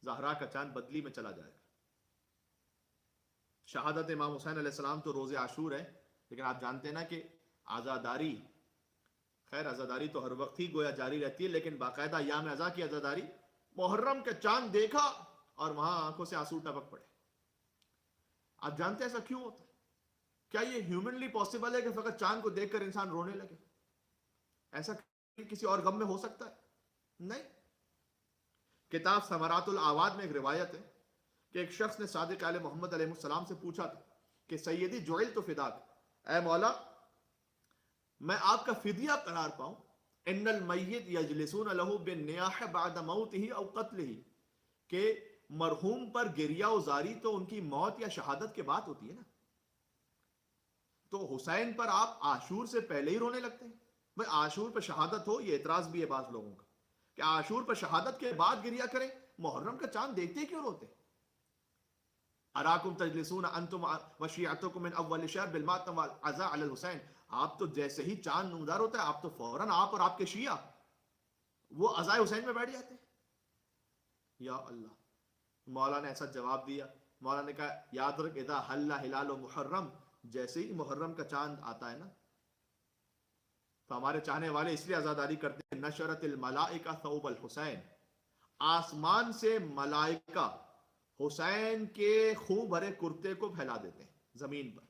زہرا کا چاند بدلی میں چلا جائے گا. شہادت امام حسین علیہ السلام تو روز عاشور ہے، لیکن آپ جانتے ہیں نا کہ عزاداری، خیر عزاداری تو ہر وقت ہی گویا جاری رہتی ہے، لیکن باقاعدہ ایام عزا کی عزاداری، محرم کا چاند دیکھا اور وہاں آنکھوں سے آنسو ٹپک پڑے. آپ جانتے ہیں ایسا کیوں ہوتا ہے؟ کیا یہ ہیومنلی پاسبل ہے کہ فقط چاند کو دیکھ کر انسان رونے لگے؟ ایسا کسی اور غم میں ہو سکتا ہے؟ نہیں. کتاب ثمرات الاواد میں ایک روایت ہے کہ ایک شخص نے صادق آل محمد علیہ السلام سے پوچھا تھا کہ سیدی جعلت فداک، اے مولا میں آپ کا فدیہ قرار پاؤں. ان المیت یجلسون له بالنیاح بعد موته او قتله، کہ مرحوم پر گریہ و زاری تو ان کی موت یا شہادت کے بعد ہوتی ہے نا، تو حسین پر آپ عاشور سے پہلے ہی رونے لگتے ہیں. بھئی عاشور پر شہادت ہو، یہ اعتراض بھی ہے بعض لوگوں کا کہ عاشور پر شہادت کے بعد گریہ کریں، محرم کا چاند دیکھتے کیوں روتے؟ اراکم تجلسون انتم وشیعتکم من اول شهر بالماتم والعزاء علی الحسین. آپ تو جیسے ہی چاند نمودار ہوتا ہے، آپ تو فوراً آپ اور آپ کے شیعہ وہ عزائے حسین میں بیٹھ جاتے ہیں. یا اللہ. مولا نے ایسا جواب دیا، مولا نے کہا یاد رکھ اذا حل ہلال محرم، جیسے ہی محرم کا چاند آتا ہے نا، تو ہمارے چاہنے والے اس لیے عزاداری کرتے ہیں. نشرت الملائکہ ثوب الحسین، آسمان سے ملائکہ حسین کے خون بھرے کرتے کو پھیلا دیتے ہیں زمین پر.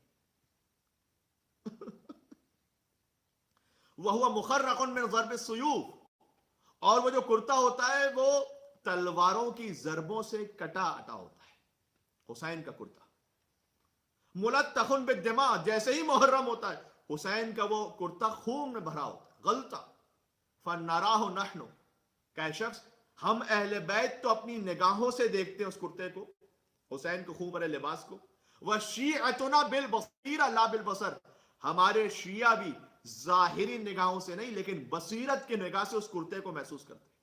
وَهُوَ مُخَرَّقٌ مِّن ضَرْبِ السُّيُوفِ، اور وہ جو کرتا ہوتا ہے وہ تلواروں کی ضربوں سے کٹا اٹا ہوتا ہے. حسین کا کرتا مُلَتَّخٌ بِالدِّمَاء، جیسے ہی محرم ہوتا ہے حسین کا وہ کرتا خون میں بھرا ہوتا ہے، غلطہ. فَنَرَاهُ نَحْنُ، کہ شخص ہم اہل بیت تو اپنی نگاہوں سے دیکھتے ہیں اس کرتے کو، حسین کو خون بھرے لباس کو. وَشِيعَتُنَا بِالْبَصِيرَةِ لَا بِالْبَصَرِ، ہمارے شیعہ بھی ظاہری نگاہوں سے نہیں لیکن بصیرت کی نگاہ سے اس کرتے کو محسوس کرتے ہیں،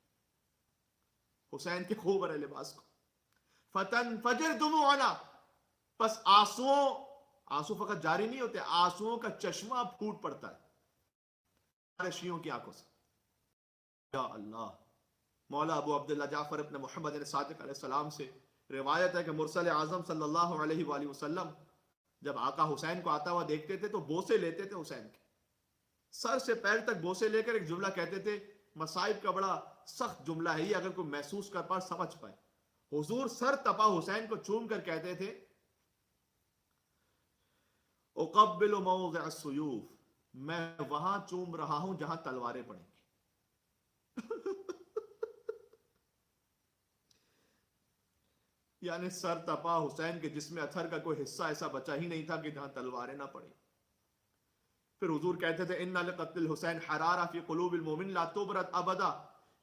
حسین کے خون بھرے لباس کو. فَتَنْفَجِرْ دُمُوعُنَا، پس آنسو فقط جاری نہیں ہوتے، آنسوؤں کا چشمہ پھوٹ پڑتا ہے ہمارے شیعوں کی آنکھوں سے. یا اللہ. مولا ابو عبداللہ جعفر ابن محمد صادق علیہ السلام سے روایت ہے کہ مرسل اعظم صلی اللہ علیہ وآلہ وسلم جب آقا حسین کو آتا ہوا دیکھتے تھے تو بوسے لیتے تھے حسین کے، سر سے پیر تک بوسے لے کر ایک جملہ کہتے تھے، مصائب کا بڑا سخت جملہ ہے یہ، اگر کوئی محسوس کر پائے سمجھ پائے. حضور سر تپا حسین کو چوم کر کہتے تھے اقبل موضع السیوف، میں وہاں چوم رہا ہوں جہاں تلواریں پڑیں گی. یعنی سر تپا حسین کے جسم اطہر کا کوئی حصہ ایسا بچا ہی نہیں تھا کہ جہاں تلواریں نہ پڑیں. پھر حضور کہتے تھے ان لقتل الحسین حرارہ فی قلوب المومن لا تبرد ابدا،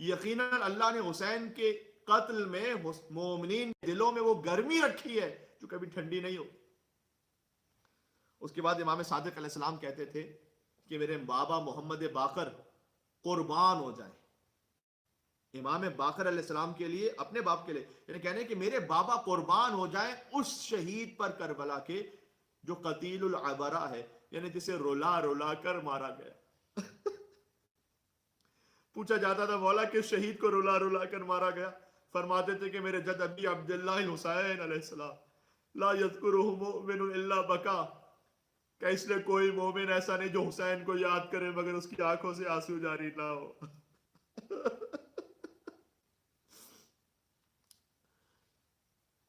یقیناً اللہ نے حسین کے قتل میں مومنین دلوں میں وہ گرمی رکھی ہے جو کبھی ٹھنڈی نہیں ہو. اس کے بعد امام صادق علیہ السلام کہتے تھے کہ میرے بابا محمد باقر قربان ہو جائیں. امام باقر علیہ السلام کے لیے، اپنے باپ کے لیے، یعنی کہنے کہ میرے بابا قربان ہو جائیں اس شہید پر کربلا کے جو قتیل العبرہ ہے، یعنی جسے رولا رولا کر مارا گیا. پوچھا جاتا تھا مولا کہ شہید کو رولا رولا کر مارا گیا؟ فرماتے تھے کہ میرے جد ابی عبداللہ الحسین علیہ السلام لا یذکرہ مؤمن الا بکا، کہ اس لیے کوئی مومن ایسا نہیں جو حسین کو یاد کرے مگر اس کی آنکھوں سے آنسو جاری نہ ہو.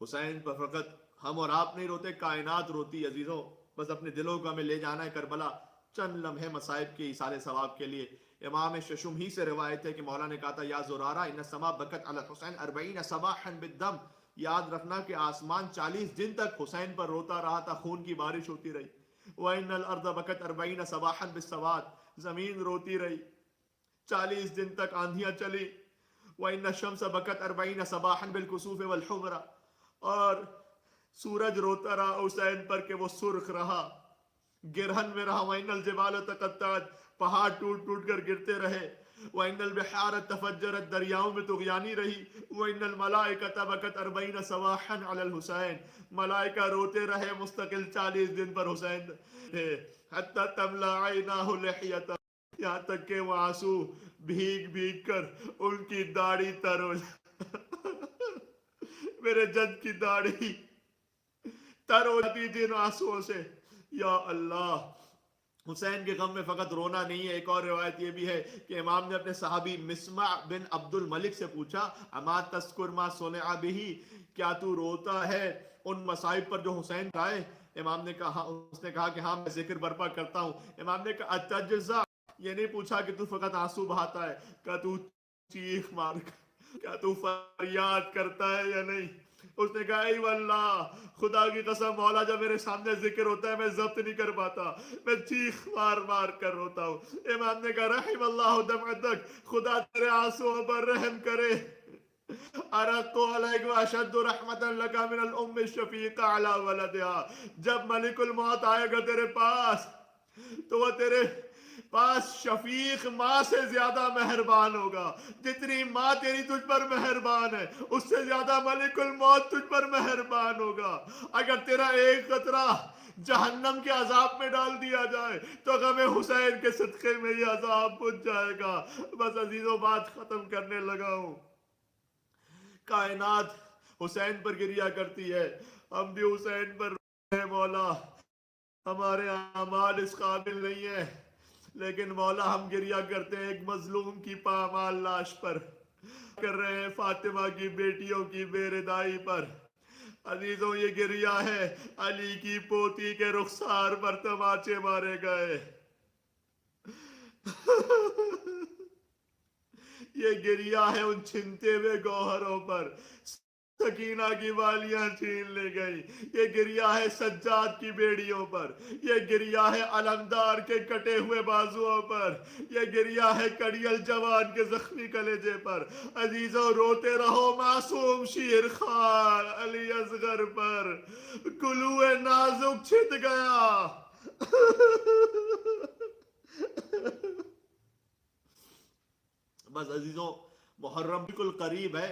حسین پر فقط ہم اور آپ نہیں روتے، کائنات روتی. عزیزوں بس اپنے دلوں کو ہمیں لے جانا ہے کربلا چند لمحے مصائب کے ایصال ثواب کے لیے. امام ششم ہی سے روایت ہے کہ مولا نے کہا تھا یا زرارہ ان السماء بکت علی الحسین 40 صباحا بالدم. یاد رکھنا کہ آسمان 40 دن تک حسین پر روتا رہا تھا، خون کی بارش ہوتی رہی. وَإِنَّ الْأَرْضَ بَكَتْ 40 صَبَاحًا بِالسَّوَادِ، زمین روتی رہی 40 دن تک، آندھیاں چلی. وَإِنَّ الشَّمْسَ بَكَتْ 40 صَبَاحًا بِالْكُسُوفِ وَالْحُمْرَ، اور سورج روتا رہا حسین پر کہ وہ سرخ رہا، گرہن میں رہا. وَإِنَّ الْجِبَالَ تَقَطَّعَتْ، پہاڑ ٹوٹ ٹوٹ کر گرتے رہے. وَإِنَّ الْبِحَارَ تَفَجَّرَتْ، دریاؤں میں طغیانی رہی. وَإِنَّ الْمَلَائِكَةَ بَكَتْ 40 صَبَاحًا عَلَى الْحُسَيْن، ملائکہ روتے رہے مستقل 40 دن پر حسین. حَتَّى تَمْلَأَ عَيْنَاهُ لِحْيَةً، یہاں تک کہ وہ آنسو بھیگ بھیگ کر ان کی داڑھی تر ہو میرے جد کی داڑھی تر ہو جاتی جن آنسوؤں سے. یا اللہ، حسین کے غم میں فقط رونا نہیں ہے. ایک اور روایت یہ بھی ہے کہ امام نے اپنے صحابی مسمع بن عبد الملک سے پوچھا اما تذکر ما صنع به، کیا تو روتا ہے ان مصائب پر جو حسین کھائے؟ امام نے کہا، اس نے کہا کہ ہاں میں ذکر برپا کرتا ہوں. امام نے کہا اتجزع، یہ نہیں پوچھا کہ تو فقط آنسو بہاتا ہے، کیا تو چیخ مار، کیا تو فریاد کرتا ہے یا نہیں؟ اس نے کہا ای واللہ، خدا کی قسم مولا جب میرے سامنے ذکر ہوتا ہے میں ضبط نہیں کر پاتا، میں چیخ مار مار کر روتا ہوں. امام نے کہا رحم اللہ دمعتک، خدا تیرے آنسوؤں پر رحم کرے. ارقت علیک واشد رحمتا لک من الام الشفیق علی ولدها، جب ملک الموت آئے گا تیرے پاس تو وہ تیرے پاس شفیق ماں سے زیادہ مہربان ہوگا. جتنی ماں تیری تجھ پر مہربان ہے اس سے زیادہ ملک الموت تجھ پر مہربان ہوگا. اگر تیرا ایک قطرہ جہنم کے عذاب میں ڈال دیا جائے تو غم حسین کے صدقے میں یہ عذاب بجھ جائے گا. بس عزیزوں بات ختم کرنے لگا ہوں. کائنات حسین پر گریا کرتی ہے، ہم بھی حسین پر روتے ہیں. مولا ہمارے اعمال اس قابل نہیں ہے، لیکن مولا ہم گریا کرتے ہیں ایک مظلوم کی پامال لاش پر، کر رہے ہیں فاطمہ کی بیٹیوں کی بے ردائی پر. عزیزوں یہ گریا ہے علی کی پوتی کے رخسار پر تماچے مارے گئے. یہ گریا ہے ان چھنتے ہوئے گوہروں پر، سکینہ کی والیاں چھین لے گئی. یہ گریا ہے سجاد کی بیڑیوں پر، یہ گریا ہے علمدار کے کٹے ہوئے بازوؤں پر، یہ گریا ہے کڑیل جوان کے زخمی کلیجے پر. عزیزوں روتے رہو معصوم شیر خوار علی اصغر پر، کلوئے نازک چھت گیا. بس عزیزوں محرم بالکل قریب ہے،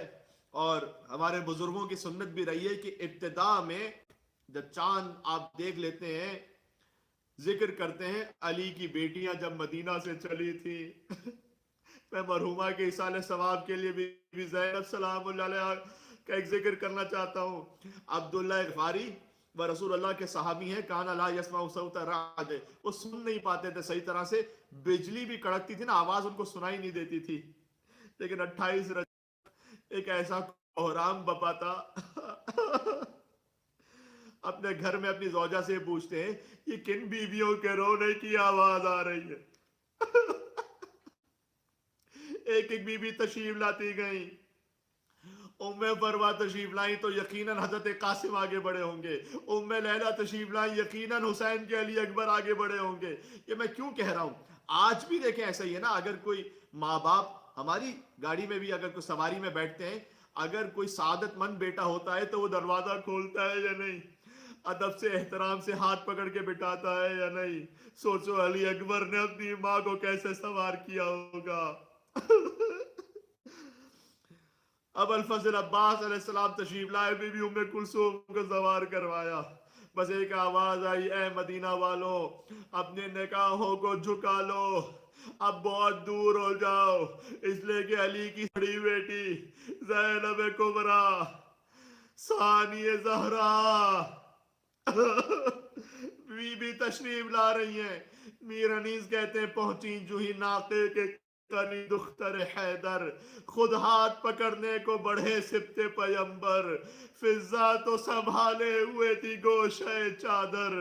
اور ہمارے بزرگوں کی سنت بھی رہی ہے کہ ابتدا میں جب چاند آپ دیکھ لیتے ہیں ذکر کرتے ہیں علی کی بیٹیاں جب مدینہ سے چلی تھی. میں مرحومہ کے ایصال ثواب کے لیے بھی زینب سلام اللہ علیہ کا ایک ذکر کرنا چاہتا ہوں. عبداللہ غفاری وہ رسول اللہ کے صحابی ہیں. کانا لا یسمع صوت الرعد، وہ سن نہیں پاتے تھے صحیح طرح سے، بجلی بھی کڑکتی تھی نا، آواز ان کو سنائی نہیں دیتی تھی. لیکن 28 رجب ایک ایسا کوہرام بپا تھا. اپنے گھر میں اپنی زوجہ سے پوچھتے ہیں یہ کن بیویوں کے رونے کی آواز آ رہی ہے. ایک ایک بیوی تشریف لاتی گئی. ام فروا تشریف لائیں تو یقیناً حضرت قاسم آگے بڑھے ہوں گے. ام لیلہ تشریف لائیں یقیناً حسین کے علی اکبر آگے بڑھے ہوں گے. یہ میں کیوں کہہ رہا ہوں، آج بھی دیکھیں ایسا ہی ہے نا. اگر کوئی ماں باپ ہماری گاڑی میں بھی اگر کوئی سواری میں بیٹھتے ہیں، اگر کوئی سعادت مند بیٹا ہوتا ہے تو وہ دروازہ کھولتا ہے یا نہیں، ادب سے احترام سے ہاتھ پکڑ کے بٹھاتا ہے یا نہیں. سوچو علی اکبر نے اپنی ماں کو کیسے سوار کیا ہوگا. اب الفضل عباس علیہ السلام تشریف لائے، بی بی ام کلثوم کو سوار کروایا. بس ایک آواز آئی، اے مدینہ والوں اپنے نکاحوں کو جھکا لو، اب بہت دور ہو جاؤ، اس لیے کہ علی کی بڑی بیٹی زینب کبریٰ ثانی زہرا بی تشریف لا رہی ہیں. میر انیس کہتے ہیں پہنچی جوہی ناقے کے کنی دختر حیدر، خود ہاتھ پکڑنے کو بڑھے سبت پیمبر. فضا تو سنبھالے ہوئے تھی گوشہ چادر،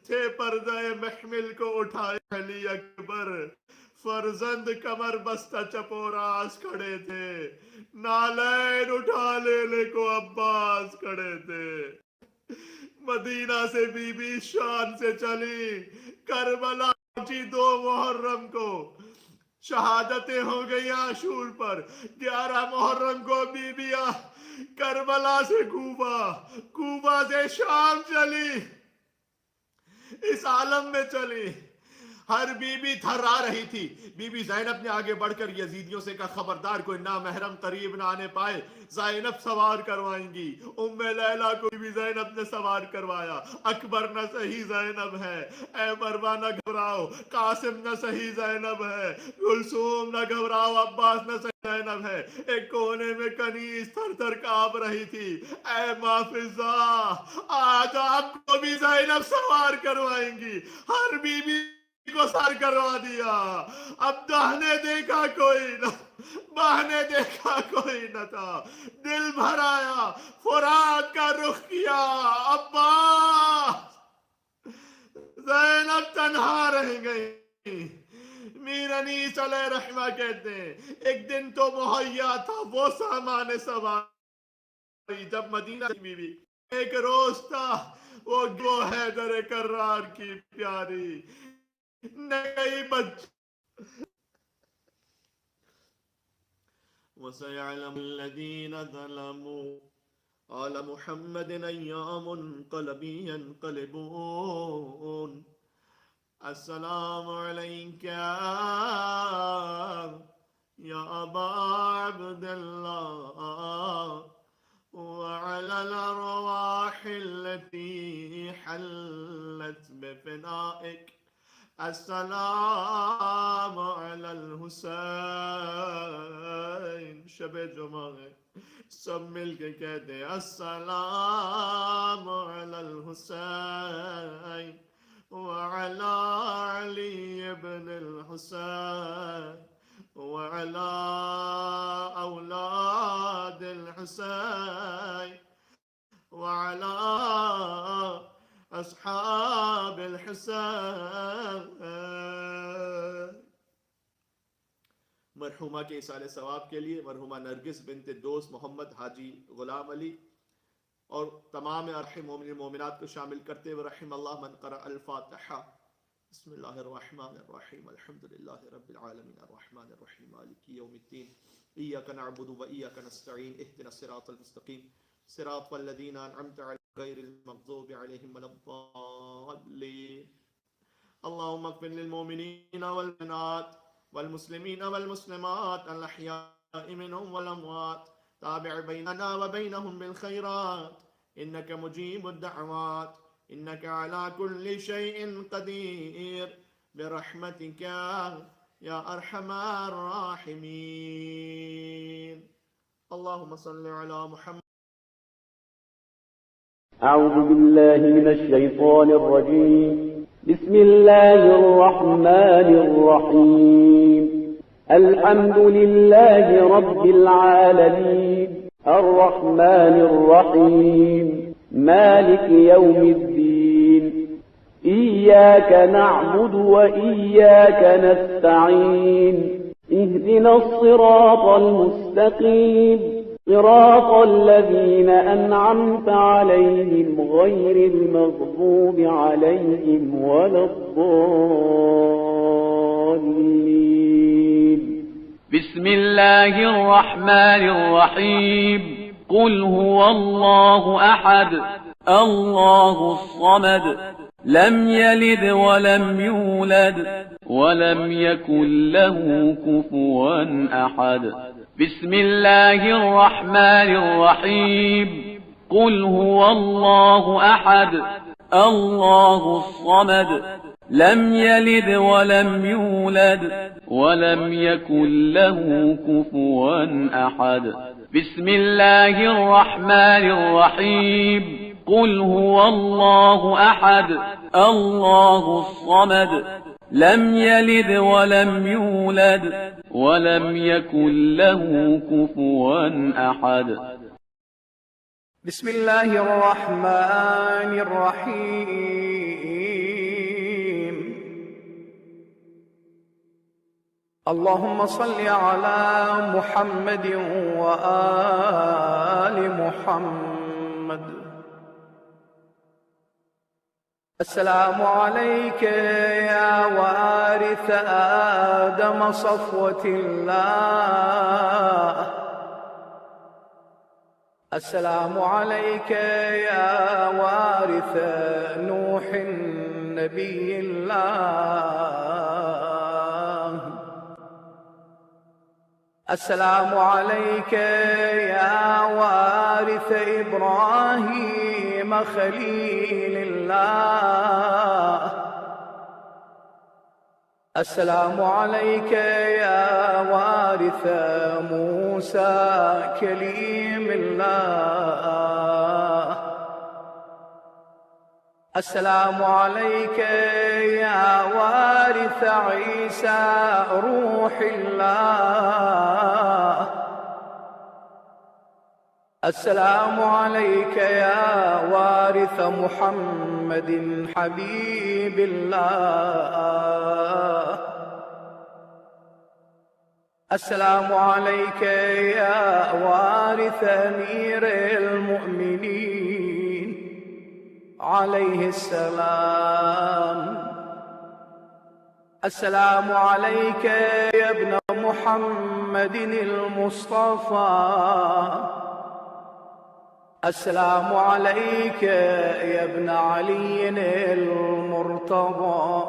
تھے پردہ محمل کو اٹھائے علی اکبر. فرزند کمر بستہ چپوراس کھڑے تھے، نالین اٹھا لینے کو عباس کھڑے تھے. مدینہ سے بی بی شان سے چلی، کربلا پہنچی 2 محرم کو. شہادتیں ہو گئی عاشور پر. 11 محرم کو بی بی کربلا سے کوفہ سے شام چلی. اس عالم میں چلی. ہر بی بی تھرا رہی تھی. بی بی زینب نے آگے بڑھ کر یزیدیوں سے کہا خبردار کوئی نامحرم قریب نہ آنے پائے، زینب سوار کروائیں گی. ام لیلہ کو بی بی زینب نے سوار کروایا. اکبر نہ صحیح زینب ہے، اے مروہ نہ گھبراؤ، قاسم نہ صحیح زینب ہے، کلثوم نہ گھبراؤ، عباس نہ صحیح زینب ہے. ایک کونے میں کنیز تھر تھر کانپ رہی تھی. اے ماں فضا، آج آپ کو بھی زینب سوار کروائیں گی. ہر بی بی کو سر کروا دیا. اب دہنے دیکھا کوئی نہ، بہنے دیکھا کوئی نہ تھا. دل بھر آیا، فرات کا رخ کیا. عباس، زینب تنہا رہ گئی. میر انیس علیہ رحمہ کہتے ہیں ایک دن تو مہیا تھا وہ سامان سواری جب مدینہ کی بی. ایک روز تھا وہ حیدر کرار کی پیاری نئی بچ. وَسَيَعْلَمُ الَّذِينَ ظَلَمُوا آلَ مُحَمَّدٍ أَيَّامٌ قَلَبٍ يَنْقَلِبُونَ. السلام علیکم یا ابا عبد اللہ وعلى الأرواح التي حلت بفنائك. السلام على الحسين. شب جمعہ ہے، سب مل کے کہتے ہیں السلام على الحسين وعلى علي ابن الحسين وعلى أولاد الحسين وعلى أصحاب الحسين. مرحومہ کے اصالِ ثواب کے لیے مرحومہ نرگس بنت دوست محمد حاجی غلام علی اور تمام ارحم مومنات کو شامل کرتے ہوئے رحم اللہ من قرأ الفاتحہ. بسم اللہ الرحمن الرحیم الحمد للہ رب العالمین الرحمن الرحیم مالک یوم الدین ایاک نعبد و ایاک نستعین اہدنا الصراط المستقیم صراط الذین انعمت علیہم غیر المغضوب علیہم ولا الضالین. اللهم اغفر للمؤمنین والمؤمنات والمسلمین والمسلمات الاحیاء منهم والاموات. تابع بیننا وبینهم بالخیرات انک مجیب الدعوات انک علی کل شیء قدیر برحمتک یا ارحم الراحمین. اللهم صل علی محمد. أعوذ بالله من الشيطان الرجيم. بسم الله الرحمن الرحيم. الحمد لله رب العالمين الرحمن الرحيم مالك يوم الدين. إياك نعبد وإياك نستعين. اهدنا الصراط المستقيم صراط الذين أنعمت عليهم غير المغضوب عليهم ولا الضالين. بسم الله الرحمن الرحيم. قل هو الله أحد الله الصمد لم يلد ولم يولد ولم يكن له كفوا أحد. بسم الله الرحمن الرحيم. قل هو الله أحد الله الصمد لم يلد ولم يولد ولم يكن له كفوا أحد. بسم الله الرحمن الرحيم. قل هو الله أحد الله الصمد لم يلد ولم يولد ولم يكن له كفوا أحد. بسم الله الرحمن الرحيم. اللهم صل على محمد وآل محمد. السلام عليك يا وارث آدم صفوة الله. السلام عليك يا وارث نوح نبي الله. السلام عليك يا وارث إبراهيم خليل الله. السلام عليك يا وارث موسى كليم الله. السلام عليك يا وارث عيسى روح الله. السلام عليك يا وارث محمد حبيب الله. السلام عليك يا وارث أمير المؤمنين عليه السلام. السلام عليك يا ابن محمد المصطفى. السلام عليك يا ابن علي المرتضى.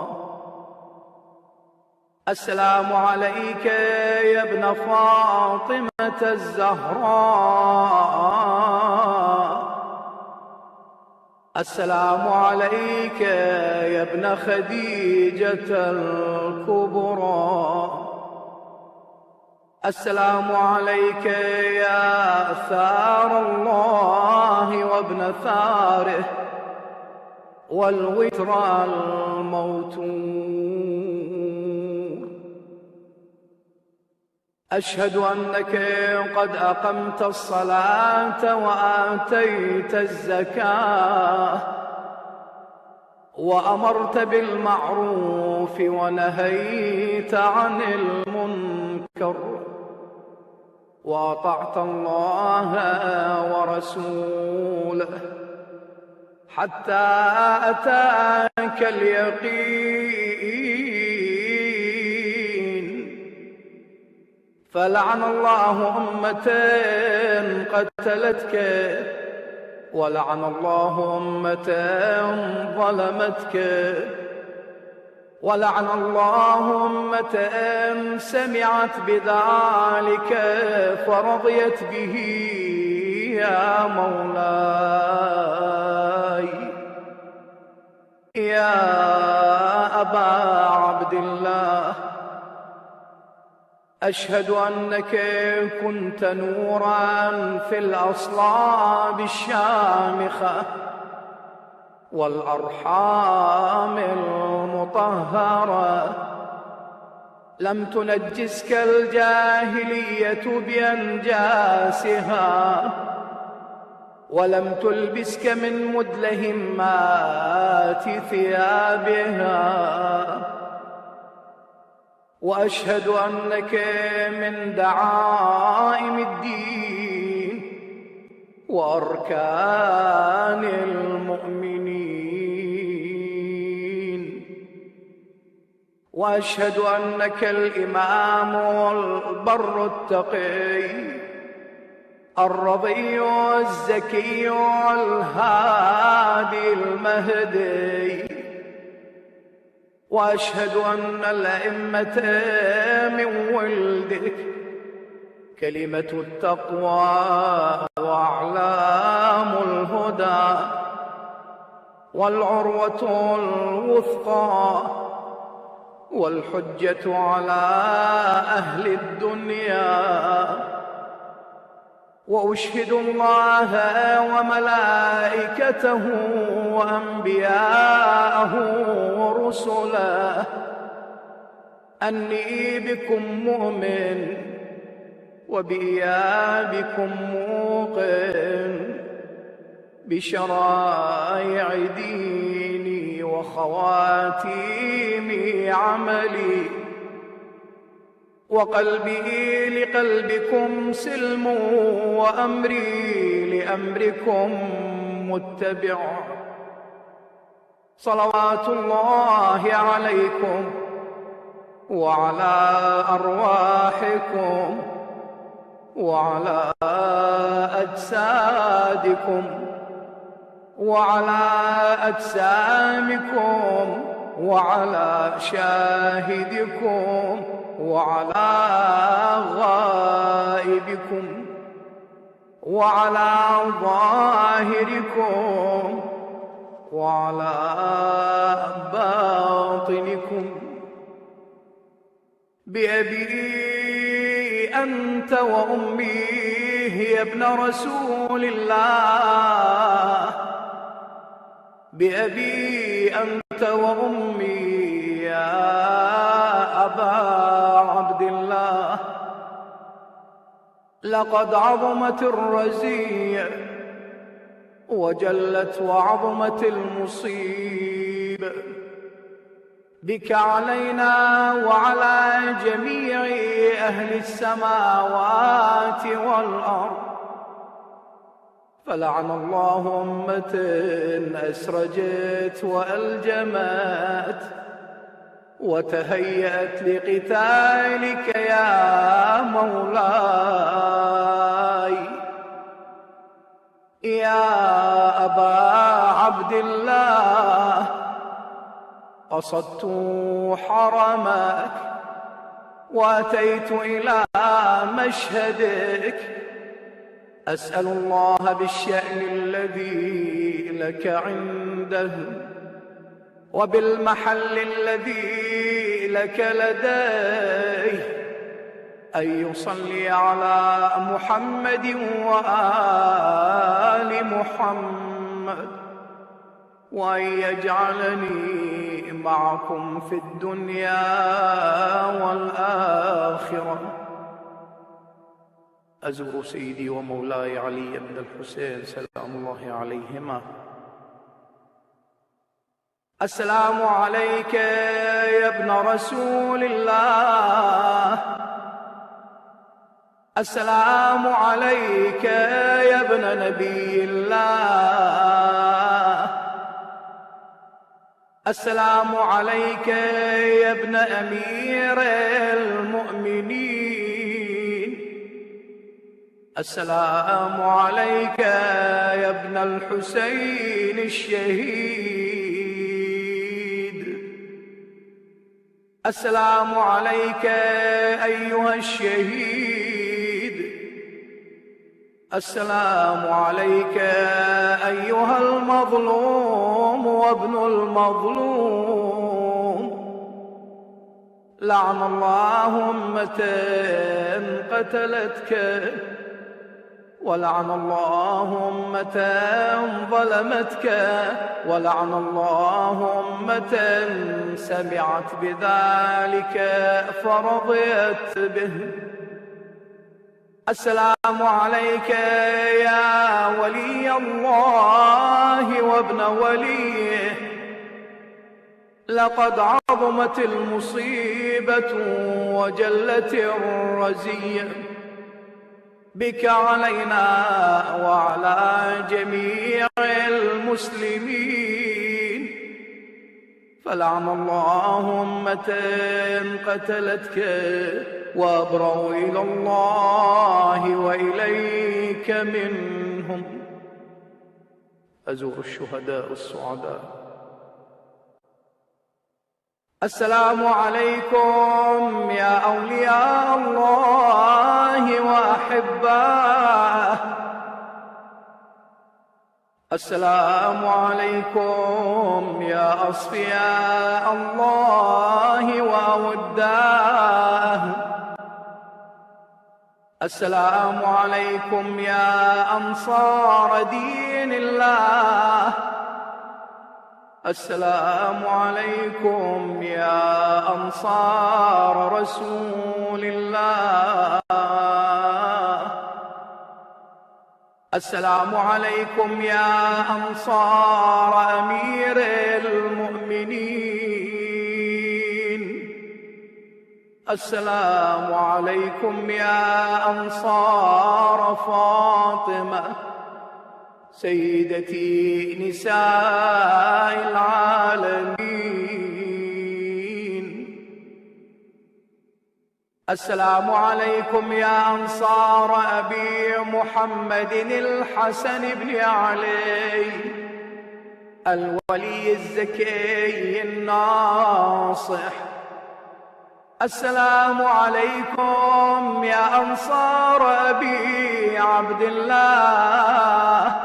السلام عليك يا ابن فاطمة الزهراء. السلام عليك يا ابن خديجة الكبرى. السلام عليك يا ثار الله وابن ثاره والوتر الموتور. أشهد أنك قد أقمت الصلاة وآتيت الزكاة وأمرت بالمعروف ونهيت عن المنكر وأطعت الله ورسوله حتى أتاك اليقين. فلعن الله أمة قتلتك ولعن الله أمة ظلمتك ولعن الله أمة سمعت بذلك فرضيت به يا مولاي. يا أبا عبد الله أشهد أنك كنت نورا في الأصلاب الشامخة والأرحام المطهرة. لم تنجسك الجاهلية بأنجاسها ولم تلبسك من مدلهمات ثيابها. وأشهد أنك من دعائم الدين وأركان المؤمنين. وأشهد أنك الإمام البر التقي الرضي الزكي الهادي المهدي. وأشهد أن الأئمة من ولدك كلمة التقوى وأعلام الهدى والعروة الوثقى والحجة على أهل الدنيا. وأشهد الله وملائكته وأنبياءه ورسله أني بكم مؤمن وبإيابكم موقن بشرائع ديني وخواتيم عملي، وقلبي لقلبكم سلم وأمري لأمركم متبع. صلوات الله عليكم وعلى أرواحكم وعلى أجسادكم وعلى أجسامكم وعلى شاهدكم وعلى غائبكم وعلى ظاهركم وعلى باطنكم. بأبي أنت وأمي يا ابن رسول الله، بأبي أنت وأمي يا أبا عبد الله. لقد عظمت الرزية وجلت وعظمت المصيبة بك علينا وعلى جميع أهل السماوات والأرض. فلعن الله أمة أسرجت وألجمت وتهيأت لقتالك يا مولاي. يا أبا عبد الله، قصدت حرمك وأتيت إلى مشهدك، أسأل الله بالشأن الذي لك عنده وبالمحل الذي لك لديه أن يصلي على محمد وآل محمد، وأن يجعلني معكم في الدنيا والآخرة. أزور سيدي ومولاي علي بن الحسين سلام الله عليهما. السلام عليك يا ابن رسول الله، السلام عليك يا ابن نبي الله، السلام عليك يا ابن أمير المؤمنين، السلام عليك يا ابن الحسين الشهيد، السلام عليك أيها الشهيد، السلام عليك أيها المظلوم وابن المظلوم. لعن الله أمة قتلتك، ولعن الله أمة ظلمتك، ولعن الله أمة سمعت بذلك فرضيت به. السلام عليك يا ولي الله وابن وليه، لقد عظمت المصيبة وجلت الرزية بك علينا وعلى جميع المسلمين. فلعن الله أمة قتلتك، وأبرأ إلى الله وإليك منهم. أزور الشهداء السعداء. السلام عليكم يا أولياء الله وأحباه، السلام عليكم يا أصفياء الله وأوداه، السلام عليكم يا أنصار دين الله. السلام عليكم يا أنصار رسول الله. السلام عليكم يا أنصار أمير المؤمنين. السلام عليكم يا أنصار فاطمة سيدتي نساء العالمين. السلام عليكم يا أنصار أبي محمد الحسن بن علي الولي الزكي الناصح. السلام عليكم يا أنصار أبي عبد الله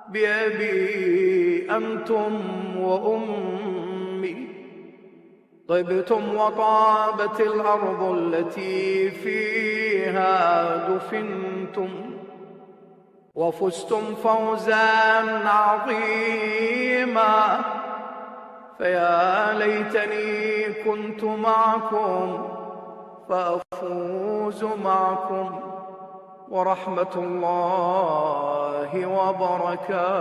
بأبي أنتم وأمي. طبتم وطابت الأرض التي فيها دفنتم وفزتم فوزا عظيما. فيا ليتني كنت معكم فأفوز معكم ورحمة الله وبركاته.